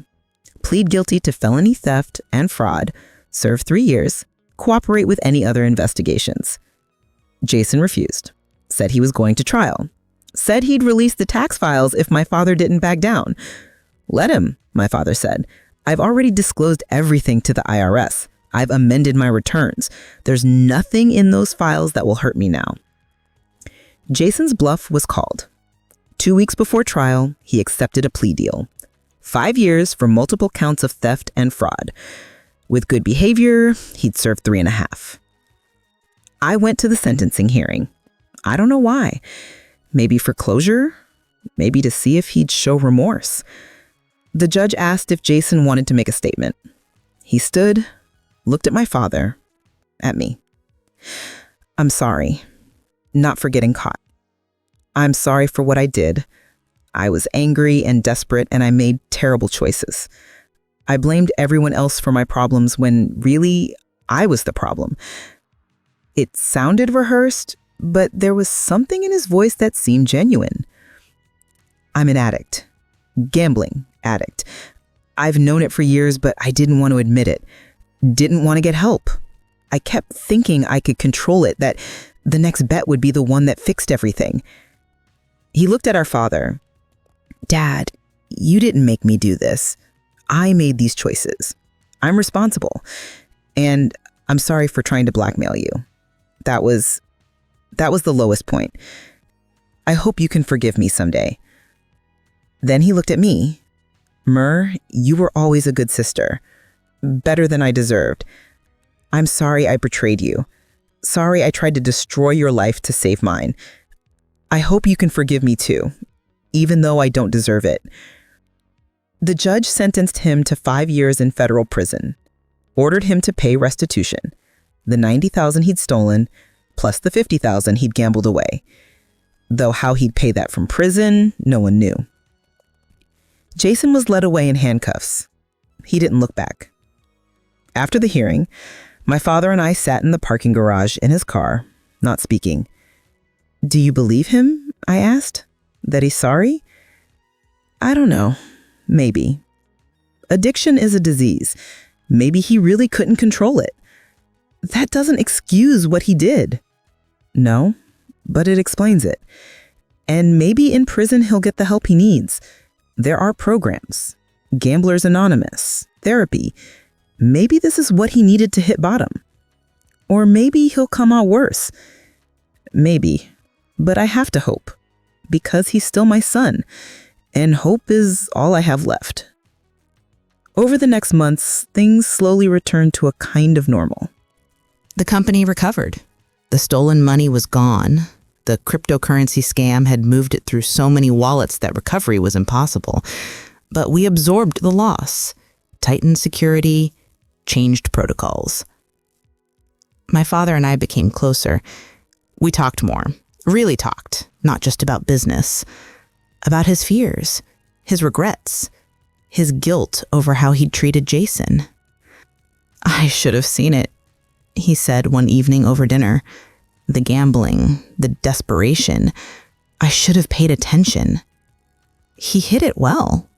Plead guilty to felony theft and fraud, serve 3 years, cooperate with any other investigations. Jason refused, said he was going to trial, said he'd release the tax files if my father didn't back down. "Let him," my father said. "I've already disclosed everything to the IRS. I've amended my returns. There's nothing in those files that will hurt me now." Jason's bluff was called. 2 weeks before trial, he accepted a plea deal. 5 years for multiple counts of theft and fraud. With good behavior, he'd serve 3.5. I went to the sentencing hearing. I don't know why. Maybe for closure, maybe to see if he'd show remorse. The judge asked if Jason wanted to make a statement. He stood, looked at my father, at me. "I'm sorry, not for getting caught. I'm sorry for what I did. I was angry and desperate, and I made terrible choices. I blamed everyone else for my problems when really I was the problem." It sounded rehearsed, but there was something in his voice that seemed genuine. "I'm an addict, gambling addict. I've known it for years, but I didn't want to admit it. Didn't want to get help. I kept thinking I could control it, that The next bet would be the one that fixed everything. He looked at our father. Dad, you didn't make me do this. I made these choices. I'm responsible. And I'm sorry for trying to blackmail you. That was the lowest point. I hope you can forgive me someday. Then he looked at me. Mer, you were always a good sister. Better than I deserved. I'm sorry I betrayed you. Sorry I tried to destroy your life to save mine. I hope you can forgive me too, even though I don't deserve it. The judge sentenced him to 5 years in federal prison, ordered him to pay restitution, the $90,000 he'd stolen, plus the $50,000 he'd gambled away. Though how he'd pay that from prison, no one knew. Jason was led away in handcuffs. He didn't look back. After the hearing, my father and I sat in the parking garage in his car, not speaking. Do you believe him? I asked. That he's sorry? I don't know. Maybe. Addiction is a disease. Maybe he really couldn't control it. That doesn't excuse what he did. No, but it explains it. And maybe in prison he'll get the help he needs. There are programs. Gamblers Anonymous. Therapy. Maybe this is what he needed to hit bottom. Or maybe he'll come out worse. Maybe. But I have to hope. Because he's still my son. And hope is all I have left. Over the next months, things slowly returned to a kind of normal. The company recovered. The stolen money was gone. The cryptocurrency scam had moved it through so many wallets that recovery was impossible. But we absorbed the loss, tightened security, changed protocols. My father and I became closer. We talked more, really talked, not just about business, about his fears, his regrets, his guilt over how he'd treated Jason. I should have seen it, he said one evening over dinner. The gambling, the desperation. I should have paid attention. He hid it well.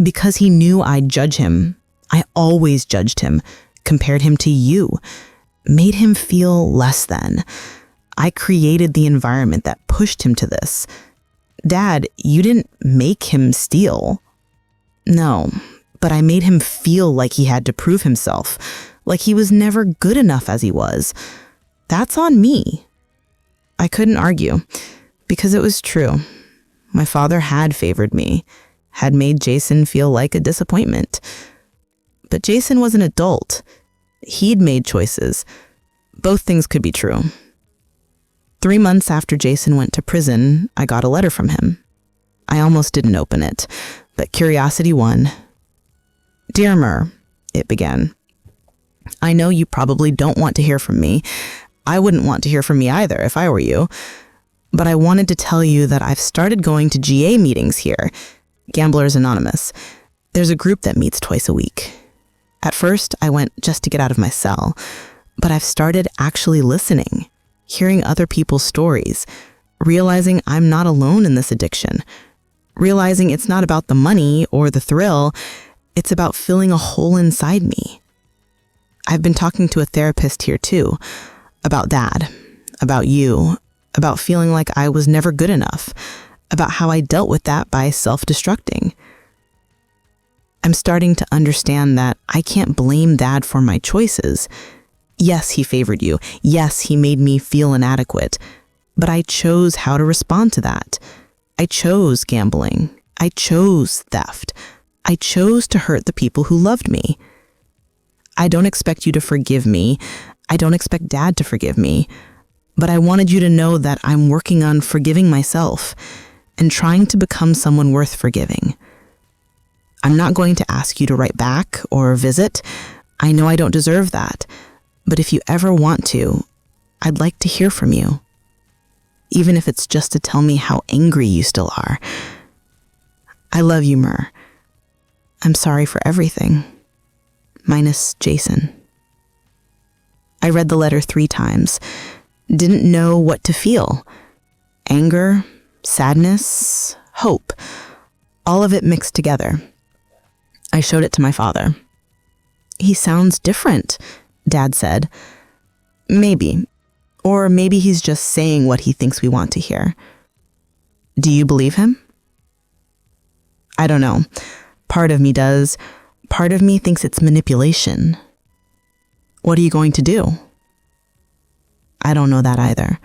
Because he knew I'd judge him. I always judged him, compared him to you, made him feel less than. I created the environment that pushed him to this. Dad, you didn't make him steal. No, but I made him feel like he had to prove himself, like he was never good enough as he was. That's on me. I couldn't argue, because it was true. My father had favored me, had made Jason feel like a disappointment. But Jason was an adult. He'd made choices. Both things could be true. 3 months after Jason went to prison, I got a letter from him. I almost didn't open it, but curiosity won. Dear Mer, it began. I know you probably don't want to hear from me. I wouldn't want to hear from me either if I were you. But I wanted to tell you that I've started going to GA meetings here, Gamblers Anonymous. There's a group that meets twice a week. At first, I went just to get out of my cell, but I've started actually listening, hearing other people's stories, realizing I'm not alone in this addiction, realizing it's not about the money or the thrill, it's about filling a hole inside me. I've been talking to a therapist here too, about Dad, about you, about feeling like I was never good enough, about how I dealt with that by self-destructing. I'm starting to understand that I can't blame Dad for my choices. Yes, he favored you. Yes, he made me feel inadequate. But I chose how to respond to that. I chose gambling. I chose theft. I chose to hurt the people who loved me. I don't expect you to forgive me. I don't expect Dad to forgive me. But I wanted you to know that I'm working on forgiving myself and trying to become someone worth forgiving. I'm not going to ask you to write back or visit. I know I don't deserve that. But if you ever want to, I'd like to hear from you. Even if it's just to tell me how angry you still are. I love you, Mer. I'm sorry for everything. Minus Jason. I read the letter 3 times. Didn't know what to feel. Anger, sadness, hope. All of it mixed together. I showed it to my father. He sounds different, Dad said. Maybe. Or maybe he's just saying what he thinks we want to hear. Do you believe him? I don't know. Part of me does. Part of me thinks it's manipulation. What are you going to do? I don't know that either.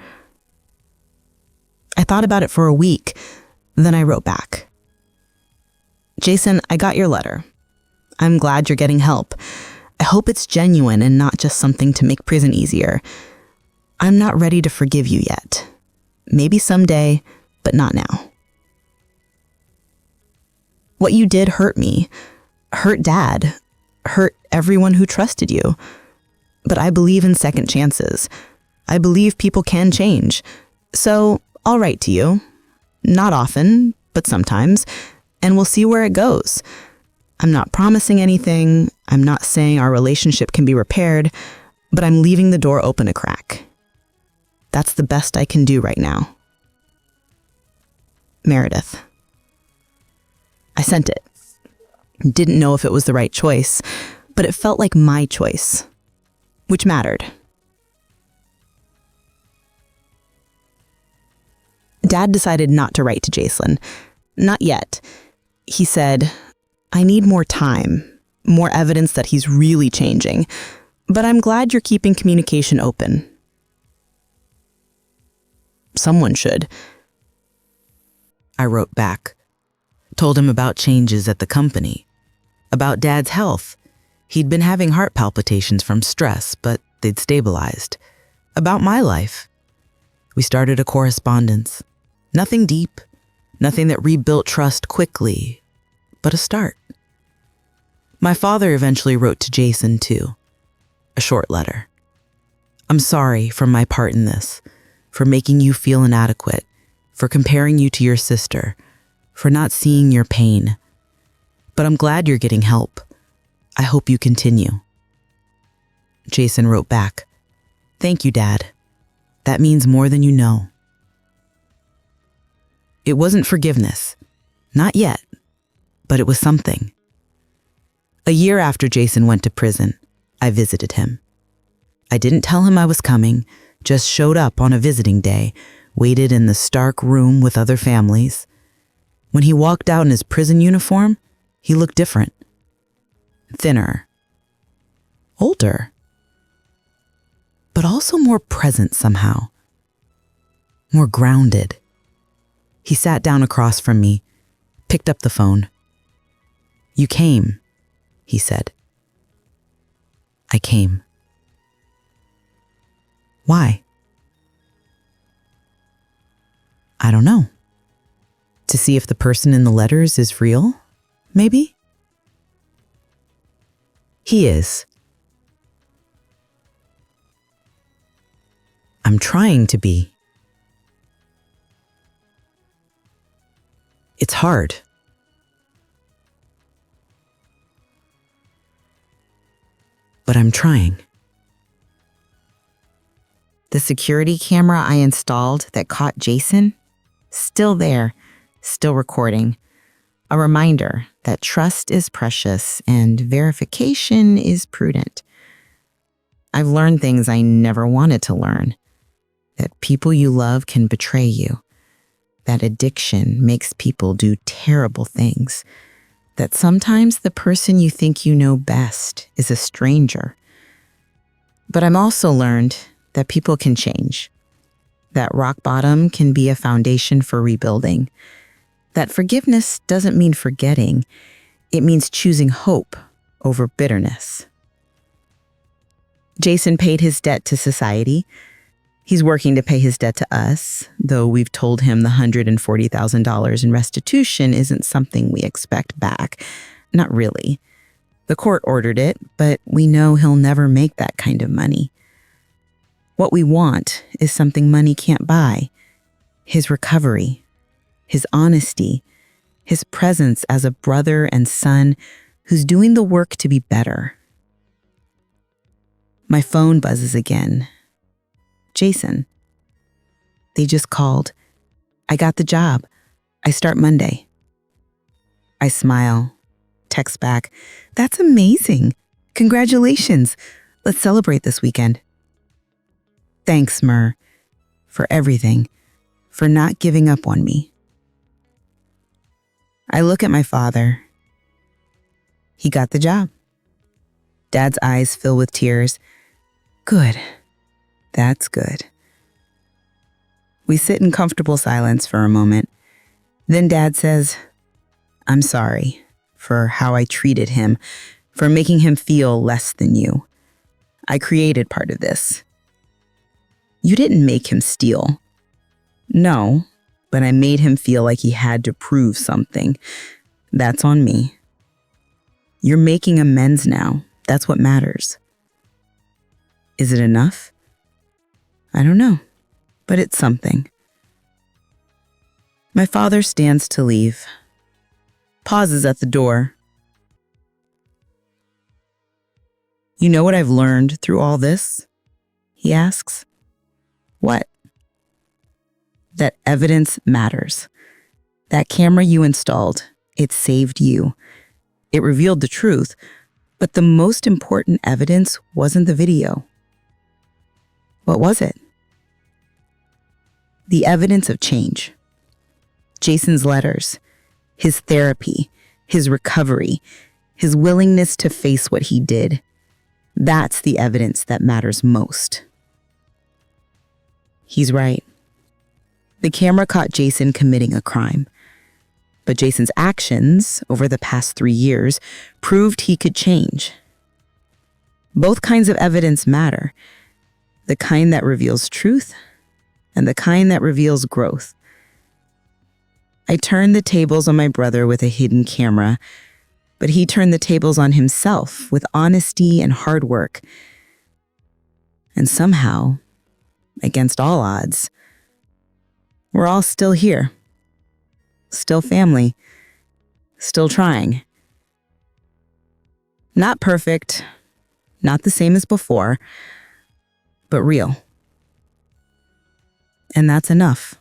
I thought about it for a week. Then I wrote back. Jason, I got your letter. I'm glad you're getting help. I hope it's genuine and not just something to make prison easier. I'm not ready to forgive you yet. Maybe someday, but not now. What you did hurt me, hurt Dad, hurt everyone who trusted you. But I believe in second chances. I believe people can change. So I'll write to you. Not often, but sometimes, and we'll see where it goes. I'm not promising anything. I'm not saying our relationship can be repaired, but I'm leaving the door open a crack. That's the best I can do right now. Meredith. I sent it. Didn't know if it was the right choice, but it felt like my choice, which mattered. Dad decided not to write to Jason. Not yet. He said, I need more time, more evidence that he's really changing, but I'm glad you're keeping communication open. Someone should. I wrote back, told him about changes at the company, about Dad's health. He'd been having heart palpitations from stress, but they'd stabilized. About my life. We started a correspondence. Nothing deep, nothing that rebuilt trust quickly, but a start. My father eventually wrote to Jason too, a short letter. I'm sorry for my part in this, for making you feel inadequate, for comparing you to your sister, for not seeing your pain. But I'm glad you're getting help. I hope you continue. Jason wrote back, Thank you, Dad. That means more than you know. It wasn't forgiveness. Not yet. But it was something. A year after Jason went to prison, I visited him. I didn't tell him I was coming, just showed up on a visiting day, waited in the stark room with other families. When he walked out in his prison uniform, he looked different. Thinner. Older. But also more present somehow. More grounded. He sat down across from me, picked up the phone. You came, he said. I came. Why? I don't know. To see if the person in the letters is real, maybe? He is. I'm trying to be. It's hard. But I'm trying. The security camera I installed that caught Jason, still there, still recording. A reminder that trust is precious and verification is prudent. I've learned things I never wanted to learn. That people you love can betray you. That addiction makes people do terrible things. That sometimes the person you think you know best is a stranger. But I'm also learned that people can change. That rock bottom can be a foundation for rebuilding. That forgiveness doesn't mean forgetting. It means choosing hope over bitterness. Jason paid his debt to society. He's working to pay his debt to us, though we've told him the $140,000 in restitution isn't something we expect back. Not really. The court ordered it, but we know he'll never make that kind of money. What we want is something money can't buy. His recovery, his honesty, his presence as a brother and son who's doing the work to be better. My phone buzzes again. Jason. They just called. I got the job. I start Monday. I smile. Text back. That's amazing. Congratulations. Let's celebrate this weekend. Thanks, Mer, for everything, for not giving up on me. I look at my father. He got the job. Dad's eyes fill with tears. Good. That's good. We sit in comfortable silence for a moment. Then Dad says, I'm sorry for how I treated him, for making him feel less than you. I created part of this. You didn't make him steal. No, but I made him feel like he had to prove something. That's on me. You're making amends now. That's what matters. Is it enough? I don't know, but it's something. My father stands to leave, pauses at the door. You know what I've learned through all this? He asks. What? That evidence matters. That camera you installed, it saved you. It revealed the truth, but the most important evidence wasn't the video. What was it? The evidence of change. Jason's letters, his therapy, his recovery, his willingness to face what he did. That's the evidence that matters most. He's right. The camera caught Jason committing a crime. But Jason's actions over the past 3 years proved he could change. Both kinds of evidence matter. The kind that reveals truth and the kind that reveals growth. I turned the tables on my brother with a hidden camera, but he turned the tables on himself with honesty and hard work. And somehow, against all odds, we're all still here. Still family. Still trying. Not perfect, not the same as before, but real. And that's enough.